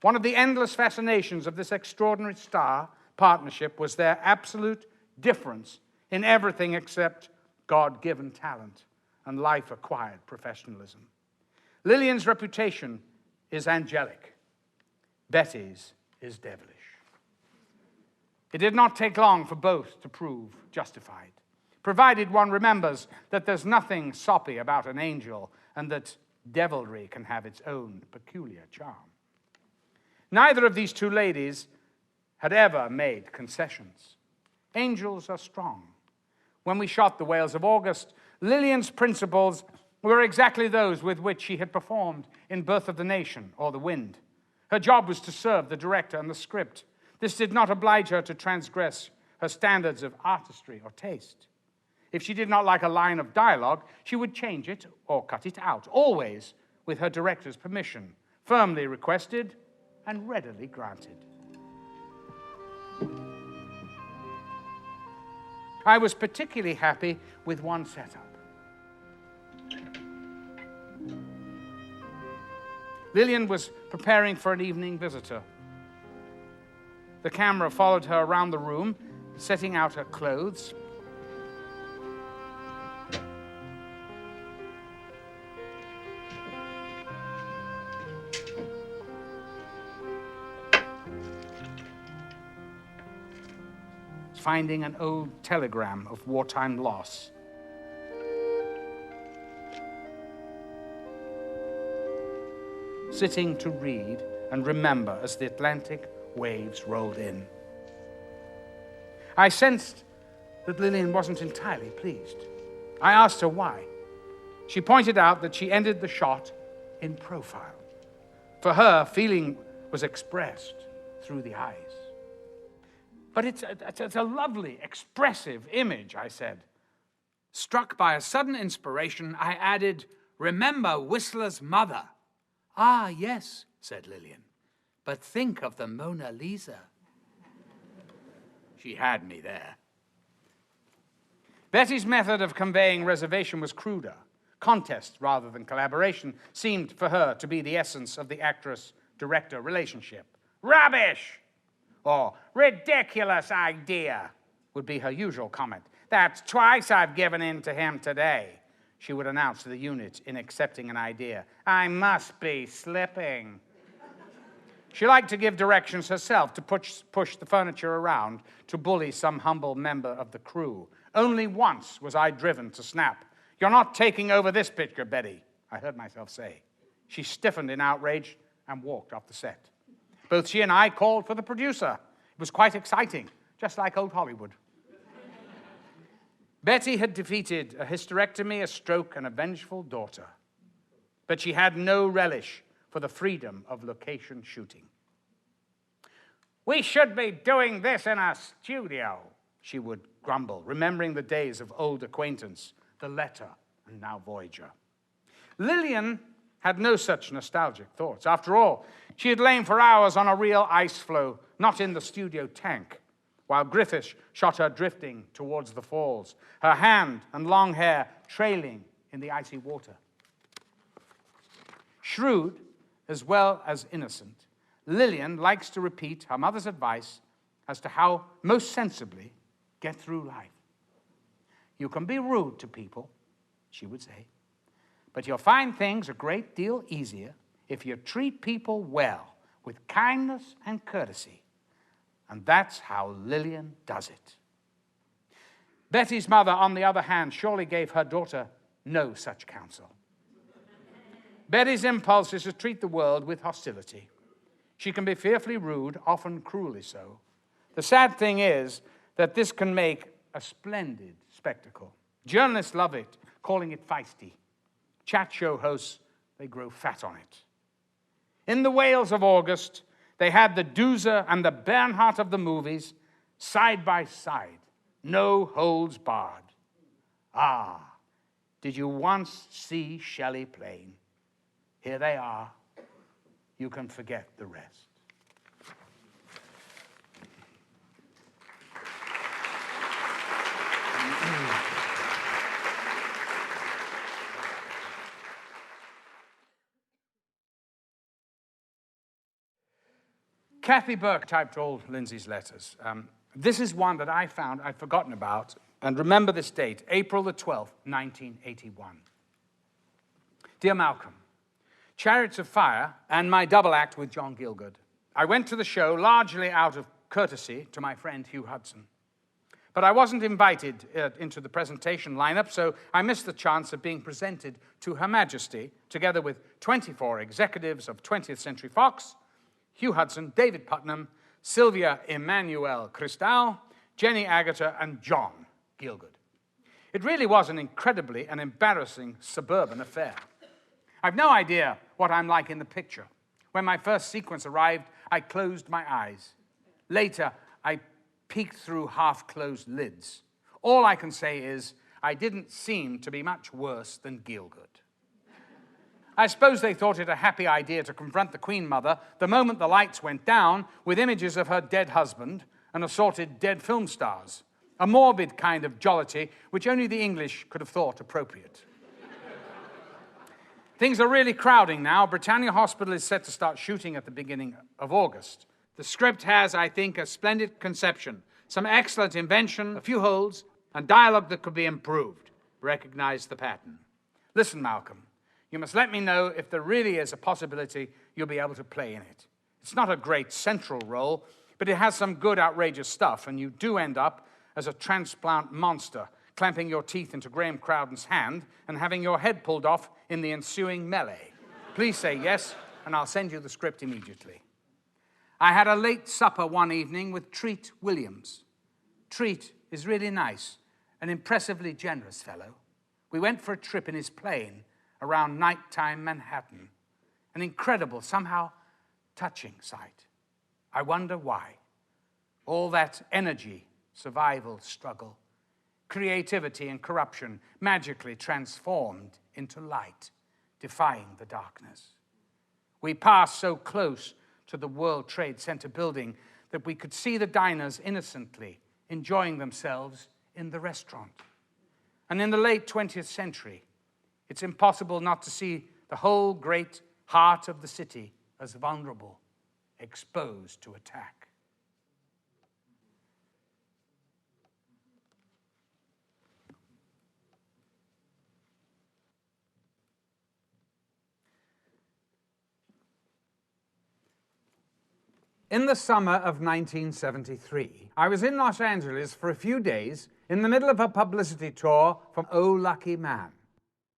One of the endless fascinations of this extraordinary star partnership was their absolute difference in everything except God-given talent and life-acquired professionalism. Lillian's reputation is angelic. Betty's is devilish. It did not take long for both to prove justified, provided one remembers that there's nothing soppy about an angel and that devilry can have its own peculiar charm. Neither of these two ladies had ever made concessions. Angels are strong. When we shot The Whales of August, Lillian's principles were exactly those with which she had performed in Birth of the Nation or The Wind. Her job was to serve the director and the script. This did not oblige her to transgress her standards of artistry or taste. If she did not like a line of dialogue, she would change it or cut it out, always with her director's permission, firmly requested and readily granted. I was particularly happy with one setup. Lillian was preparing for an evening visitor. The camera followed her around the room, setting out her clothes. Finding an old telegram of wartime loss. Sitting to read and remember as the Atlantic waves rolled in. I sensed that Lillian wasn't entirely pleased. I asked her why. She pointed out that she ended the shot in profile. For her, feeling was expressed through the eyes. But it's a lovely, expressive image, I said. Struck by a sudden inspiration, I added, remember Whistler's mother. Ah, yes, said Lillian, but think of the Mona Lisa. She had me there. Betty's method of conveying reservation was cruder. Contest rather than collaboration seemed for her to be the essence of the actress-director relationship. Rubbish! Or ridiculous idea would be her usual comment. That's twice I've given in to him today, she would announce to the unit in accepting an idea. I must be slipping. She liked to give directions herself, to push the furniture around, to bully some humble member of the crew. Only once was I driven to snap. You're not taking over this picture, Betty, I heard myself say. She stiffened in outrage and walked off the set. Both she and I called for the producer. It was quite exciting, just like old Hollywood. Betty had defeated a hysterectomy, a stroke, and a vengeful daughter. But she had no relish for the freedom of location shooting. We should be doing this in a studio, she would grumble, remembering the days of old acquaintance, The Letter, and now Voyager. Lillian had no such nostalgic thoughts. After all, she had lain for hours on a real ice floe, not in the studio tank, while Griffiths shot her drifting towards the falls, her hand and long hair trailing in the icy water. Shrewd as well as innocent, Lillian likes to repeat her mother's advice as to how most sensibly get through life. You can be rude to people, she would say, but you'll find things a great deal easier if you treat people well, with kindness and courtesy. And that's how Lillian does it. Betty's mother, on the other hand, surely gave her daughter no such counsel. Betty's impulse is to treat the world with hostility. She can be fearfully rude, often cruelly so. The sad thing is that this can make a splendid spectacle. Journalists love it, calling it feisty. Chat show hosts, they grow fat on it. In the Wales of August, they had the Doozer and the Bernhardt of the movies side by side, no holds barred. Ah, did you once see Shelley Plain? Here they are. You can forget the rest. Kathy Burke typed all Lindsay's letters. This is one that I found I'd forgotten about, and remember this date, April the 12th, 1981. Dear Malcolm, Chariots of Fire and my double act with John Gielgud. I went to the show largely out of courtesy to my friend Hugh Hudson. But I wasn't invited into the presentation lineup, so I missed the chance of being presented to Her Majesty, together with 24 executives of 20th Century Fox, Hugh Hudson, David Putnam, Sylvia Emmanuel Cristal, Jenny Agutter, and John Gielgud. It really was an incredibly and embarrassing suburban affair. I've no idea what I'm like in the picture. When my first sequence arrived, I closed my eyes. Later, I peeked through half-closed lids. All I can say is I didn't seem to be much worse than Gielgud. I suppose they thought it a happy idea to confront the Queen Mother the moment the lights went down with images of her dead husband and assorted dead film stars, a morbid kind of jollity which only the English could have thought appropriate. Things are really crowding now. Britannia Hospital is set to start shooting at the beginning of August. The script has, I think, a splendid conception, some excellent invention, a few holes, and dialogue that could be improved. Recognize the pattern. Listen, Malcolm, you must let me know if there really is a possibility you'll be able to play in it. It's not a great central role, but it has some good, outrageous stuff, and you do end up as a transplant monster, clamping your teeth into Graham Crowden's hand and having your head pulled off in the ensuing melee. Please say yes, and I'll send you the script immediately. I had a late supper one evening with Treat Williams. Treat is really nice, an impressively generous fellow. We went for a trip in his plane around nighttime Manhattan. An incredible, somehow touching sight. I wonder why. All that energy, survival, struggle, creativity and corruption magically transformed into light, defying the darkness. We passed so close to the World Trade Center building that we could see the diners innocently enjoying themselves in the restaurant. And in the late 20th century, it's impossible not to see the whole great heart of the city as vulnerable, exposed to attack. In the summer of 1973, I was in Los Angeles for a few days in the middle of a publicity tour for Oh Lucky Man.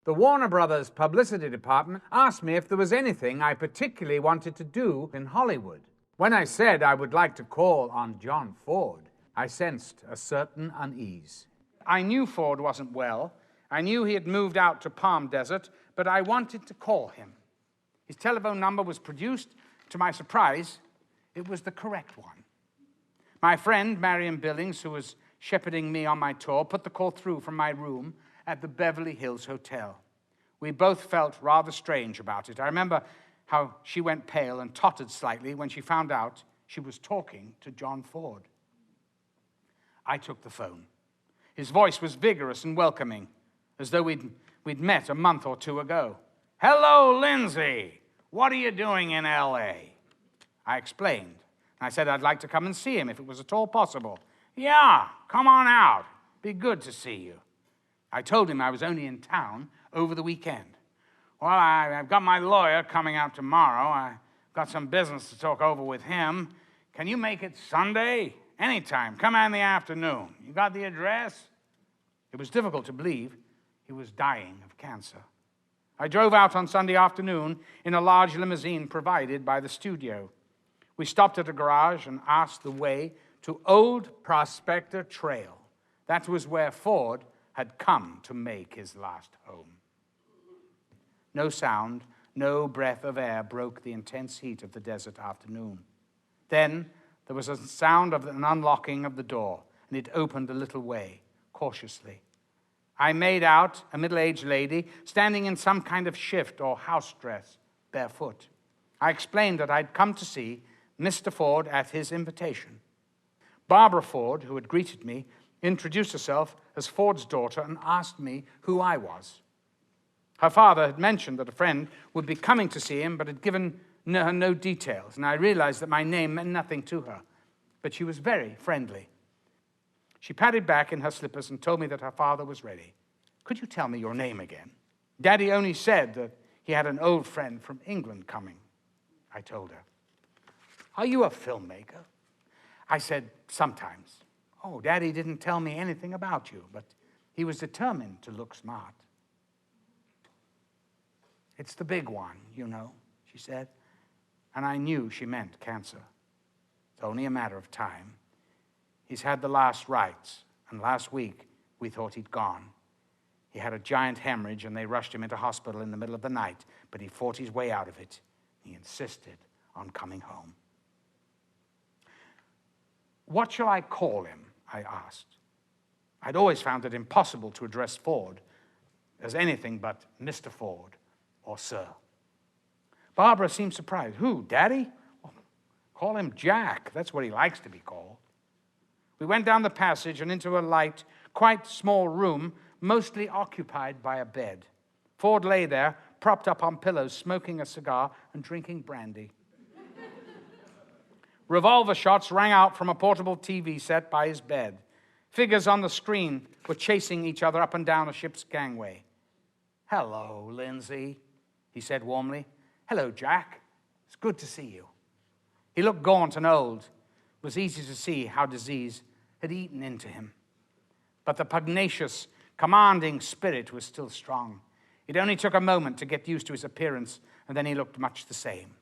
The Warner Brothers publicity department asked me if there was anything I particularly wanted to do in Hollywood. When I said I would like to call on John Ford, I sensed a certain unease. I knew Ford wasn't well. I knew he had moved out to Palm Desert, but I wanted to call him. His telephone number was produced. To my surprise, it was the correct one. My friend, Marion Billings, who was shepherding me on my tour, put the call through from my room at the Beverly Hills Hotel. We both felt rather strange about it. I remember how she went pale and tottered slightly when she found out she was talking to John Ford. I took the phone. His voice was vigorous and welcoming, as though we'd met a month or two ago. "Hello, Lindsay. "What are you doing in L.A.?" I explained. I said I'd like to come and see him if it was at all possible. "Yeah, come on out. Be good to see you." I told him I was only in town over the weekend. "Well, I've got my lawyer coming out tomorrow. I've got some business to talk over with him. Can you make it Sunday? Anytime. Come in the afternoon. You got the address?" It was difficult to believe he was dying of cancer. I drove out on Sunday afternoon in a large limousine provided by the studio. We stopped at a garage and asked the way to Old Prospector Trail. That was where Ford had come to make his last home. No sound, no breath of air broke the intense heat of the desert afternoon. Then there was a sound of an unlocking of the door, and it opened a little way, cautiously. I made out a middle-aged lady standing in some kind of shift or house dress, barefoot. I explained that I'd come to see Mr. Ford at his invitation. Barbara Ford, who had greeted me, introduced herself as Ford's daughter and asked me who I was. Her father had mentioned that a friend would be coming to see him, but had given her no details, and I realized that my name meant nothing to her. But she was very friendly. She padded back in her slippers and told me that her father was ready. "Could you tell me your name again?" "Daddy only said that he had an old friend from England coming," I told her. "Are you a filmmaker?" I said, "Sometimes." "Oh, Daddy didn't tell me anything about you, but he was determined to look smart." "It's the big one, you know," she said, and I knew she meant cancer. It's only a matter of time. He's had the last rites, and last week we thought he'd gone. He had a giant hemorrhage, and they rushed him into hospital in the middle of the night, but he fought his way out of it. He insisted on coming home. "What shall I call him?" I asked. I'd always found it impossible to address Ford as anything but Mr. Ford or Sir. Barbara seemed surprised. "Who, Daddy?" "Oh, call him Jack. That's what he likes to be called." We went down the passage and into a light, quite small room, mostly occupied by a bed. Ford lay there, propped up on pillows, smoking a cigar and drinking brandy. Revolver shots rang out from a portable TV set by his bed. Figures on the screen were chasing each other up and down a ship's gangway. "Hello, Lindsay," he said warmly. "Hello, Jack. It's good to see you." He looked gaunt and old. It was easy to see how disease had eaten into him. But the pugnacious, commanding spirit was still strong. It only took a moment to get used to his appearance, and then he looked much the same.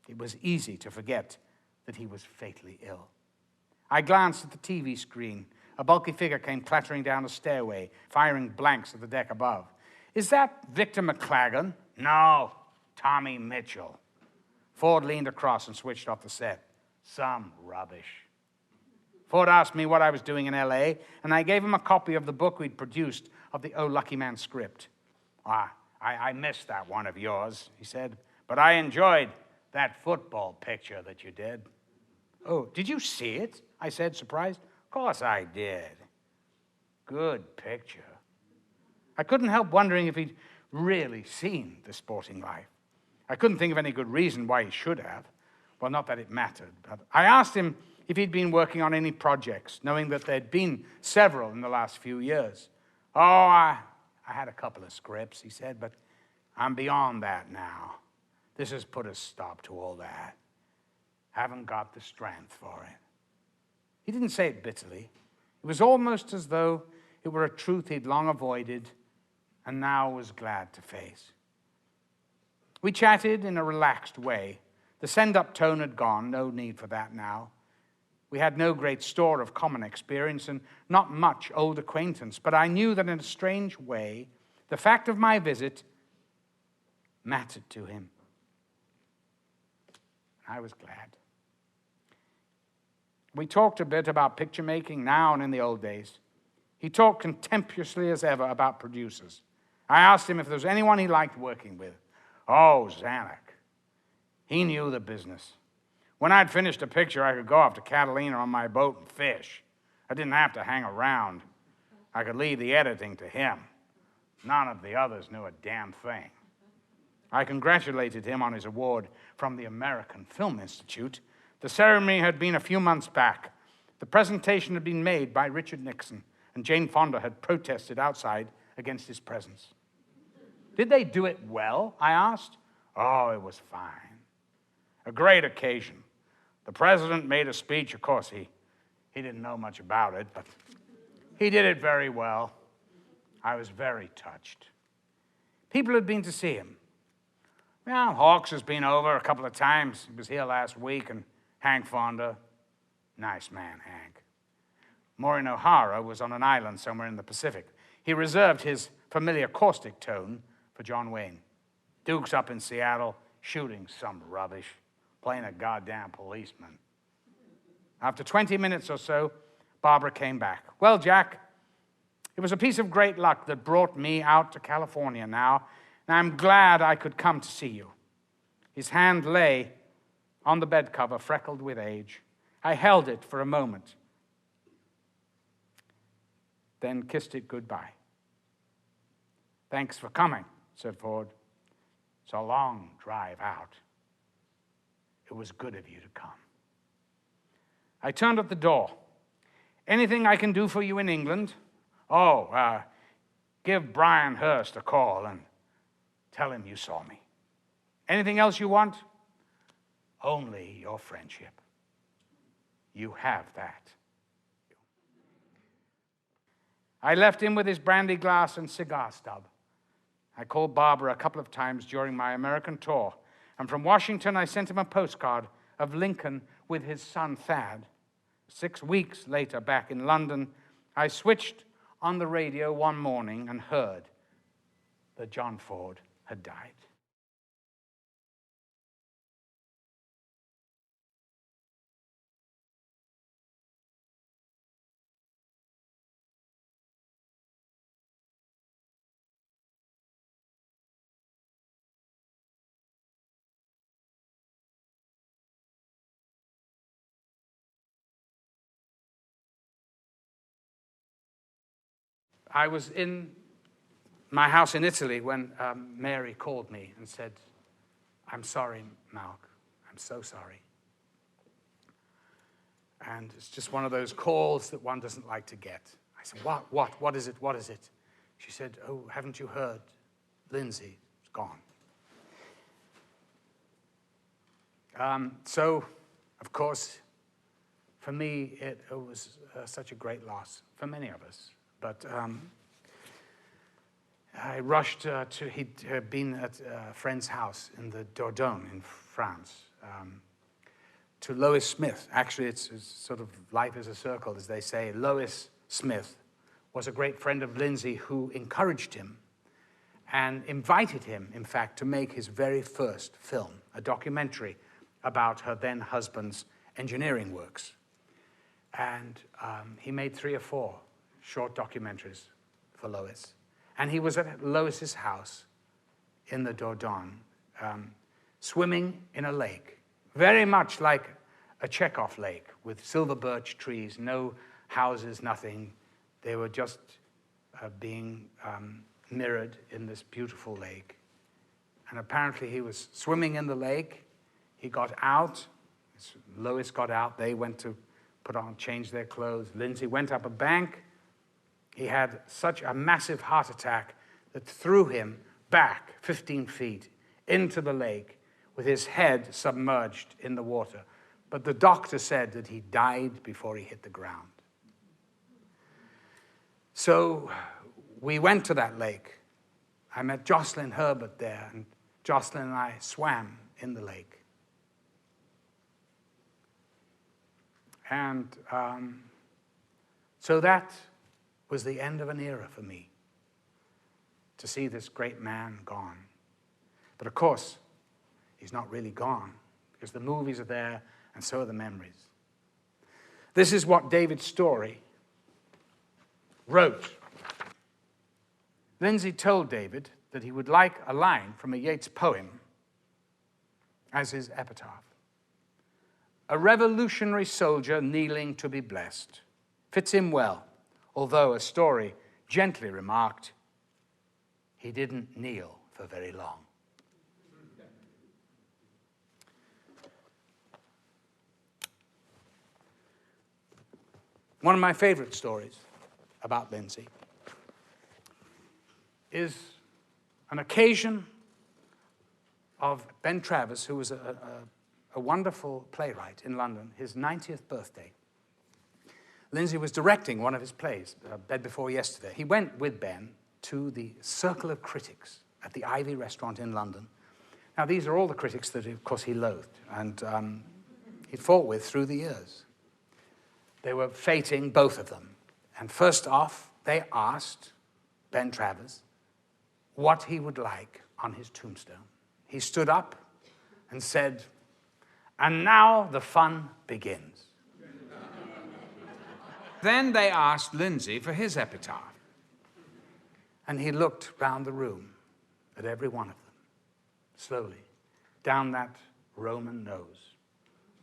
It was easy to forget that he was fatally ill. I glanced at the TV screen. A bulky figure came clattering down a stairway, firing blanks at the deck above. "Is that Victor McLagan?" "No, Tommy Mitchell." Ford leaned across and switched off the set. "Some rubbish." Ford asked me what I was doing in L.A., and I gave him a copy of the book we'd produced of the Oh Lucky Man script. I missed that one of yours," he said, "but I enjoyed that football picture that you did." "Oh, did you see it?" I said, surprised. "Of course I did. Good picture." I couldn't help wondering if he'd really seen The Sporting Life. I couldn't think of any good reason why he should have. Well, not that it mattered, but I asked him if he'd been working on any projects, knowing that there'd been several in the last few years. "Oh, I had a couple of scripts," he said, "but I'm beyond that now. This has put a stop to all that. Haven't got the strength for it." He didn't say it bitterly. It was almost as though it were a truth he'd long avoided and now was glad to face. We chatted in a relaxed way. The send-up tone had gone, no need for that now. We had no great store of common experience and not much old acquaintance, but I knew that in a strange way, the fact of my visit mattered to him. I was glad. We talked a bit about picture making now and in the old days. He talked contemptuously as ever about producers. I asked him if there was anyone he liked working with. Oh, Zanuck. He knew the business. When I'd finished a picture, I could go off to Catalina on my boat and fish. I didn't have to hang around. I could leave the editing to him. None of the others knew a damn thing. I congratulated him on his award from the American Film Institute. The ceremony had been a few months back. The presentation had been made by Richard Nixon, and Jane Fonda had protested outside against his presence. Did they do it well? I asked. Oh, it was fine. A great occasion. The president made a speech. Of course, he didn't know much about it, but he did it very well. I was very touched. People had been to see him. Well, Hawks has been over a couple of times. He was here last week, and Hank Fonda, nice man, Hank. Maureen O'Hara was on an island somewhere in the Pacific. He reserved his familiar caustic tone for John Wayne. Duke's up in Seattle, shooting some rubbish, playing a goddamn policeman. After 20 minutes or so, Barbara came back. Well, Jack, it was a piece of great luck that brought me out to California now, and I'm glad I could come to see you. His hand lay on the bed cover, freckled with age. I held it for a moment, then kissed it goodbye. Thanks for coming, said Ford. It's a long drive out. It was good of you to come. I turned at the door. Anything I can do for you in England? Oh, give Brian Hurst a call and tell him you saw me. Anything else you want? Only your friendship. You have that. I left him with his brandy glass and cigar stub. I called Barbara a couple of times during my American tour, and from Washington I sent him a postcard of Lincoln with his son Thad. 6 weeks later, back in London, I switched on the radio one morning and heard that John Ford had died. I was in my house in Italy when Mary called me and said, I'm sorry, Malk. I'm so sorry. And it's just one of those calls that one doesn't like to get. I said, what is it, what is it? She said, oh, haven't you heard? Lindsay's gone. So, of course, for me, it was such a great loss, for many of us. But I rushed he'd been at a friend's house in the Dordogne in France, to Lois Smith. Actually, it's sort of life is a circle, as they say. Lois Smith was a great friend of Lindsay who encouraged him and invited him, in fact, to make his very first film, a documentary about her then husband's engineering works. And he made 3 or 4 short documentaries for Lois. And he was at Lois's house in the Dordogne, swimming in a lake, very much like a Chekhov lake, with silver birch trees, no houses, nothing. They were just being mirrored in this beautiful lake. And apparently he was swimming in the lake. He got out. Lois got out. They went to change their clothes. Lindsay went up a bank. He had such a massive heart attack that threw him back 15 feet into the lake with his head submerged in the water. But the doctor said that he died before he hit the ground. So we went to that lake. I met Jocelyn Herbert there, and Jocelyn and I swam in the lake. And so that was the end of an era for me, to see this great man gone. But of course, he's not really gone, because the movies are there, and so are the memories. This is what David Story wrote. Lindsay told David that he would like a line from a Yeats poem as his epitaph. A revolutionary soldier kneeling to be blessed. Fits him well, although a Story gently remarked, he didn't kneel for very long. One of my favorite stories about Lindsay is an occasion of Ben Travis, who was a wonderful playwright in London, his 90th birthday. Lindsay was directing one of his plays, Bed Before Yesterday. He went with Ben to the Circle of Critics at the Ivy restaurant in London. Now, these are all the critics that, of course, he loathed and he'd fought with through the years. They were fating, both of them. And first off, they asked Ben Travis what he would like on his tombstone. He stood up and said, "And now the fun begins." Then they asked Lindsay for his epitaph. And he looked round the room at every one of them, slowly, down that Roman nose,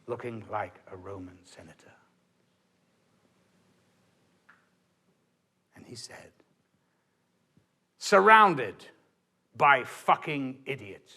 looking like a Roman senator. And he said, "Surrounded by fucking idiots."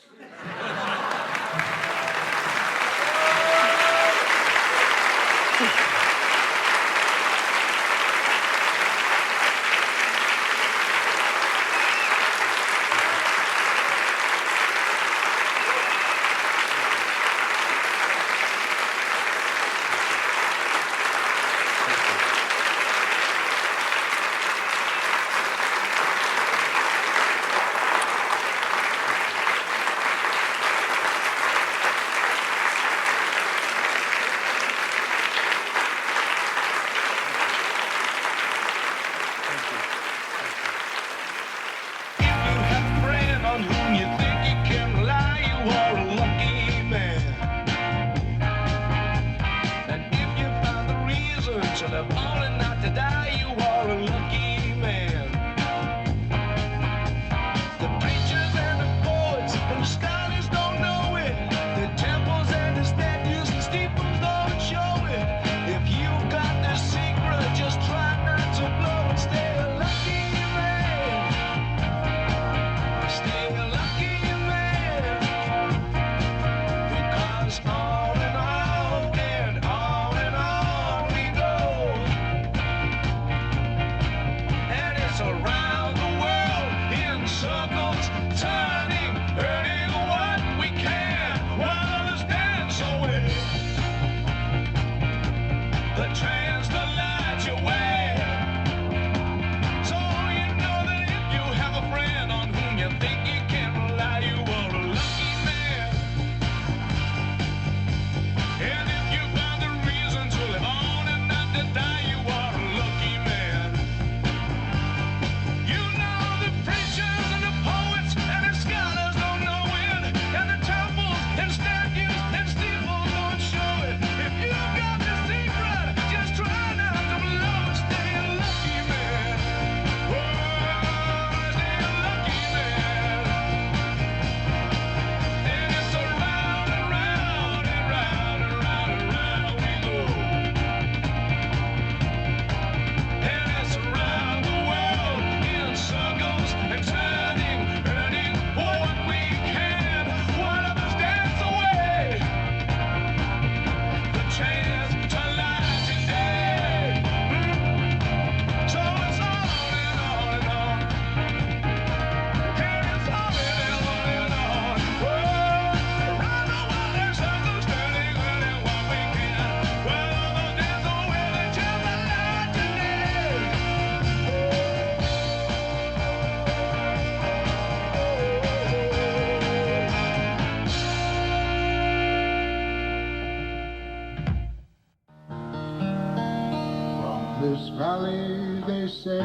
This valley, they say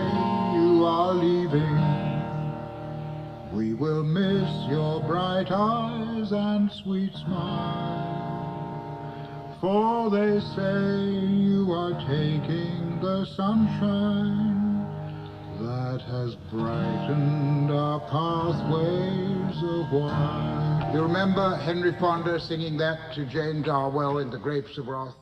you are leaving. We will miss your bright eyes and sweet smile. For they say you are taking the sunshine that has brightened our pathways a while. You remember Henry Fonda singing that to Jane Darwell in The Grapes of Wrath?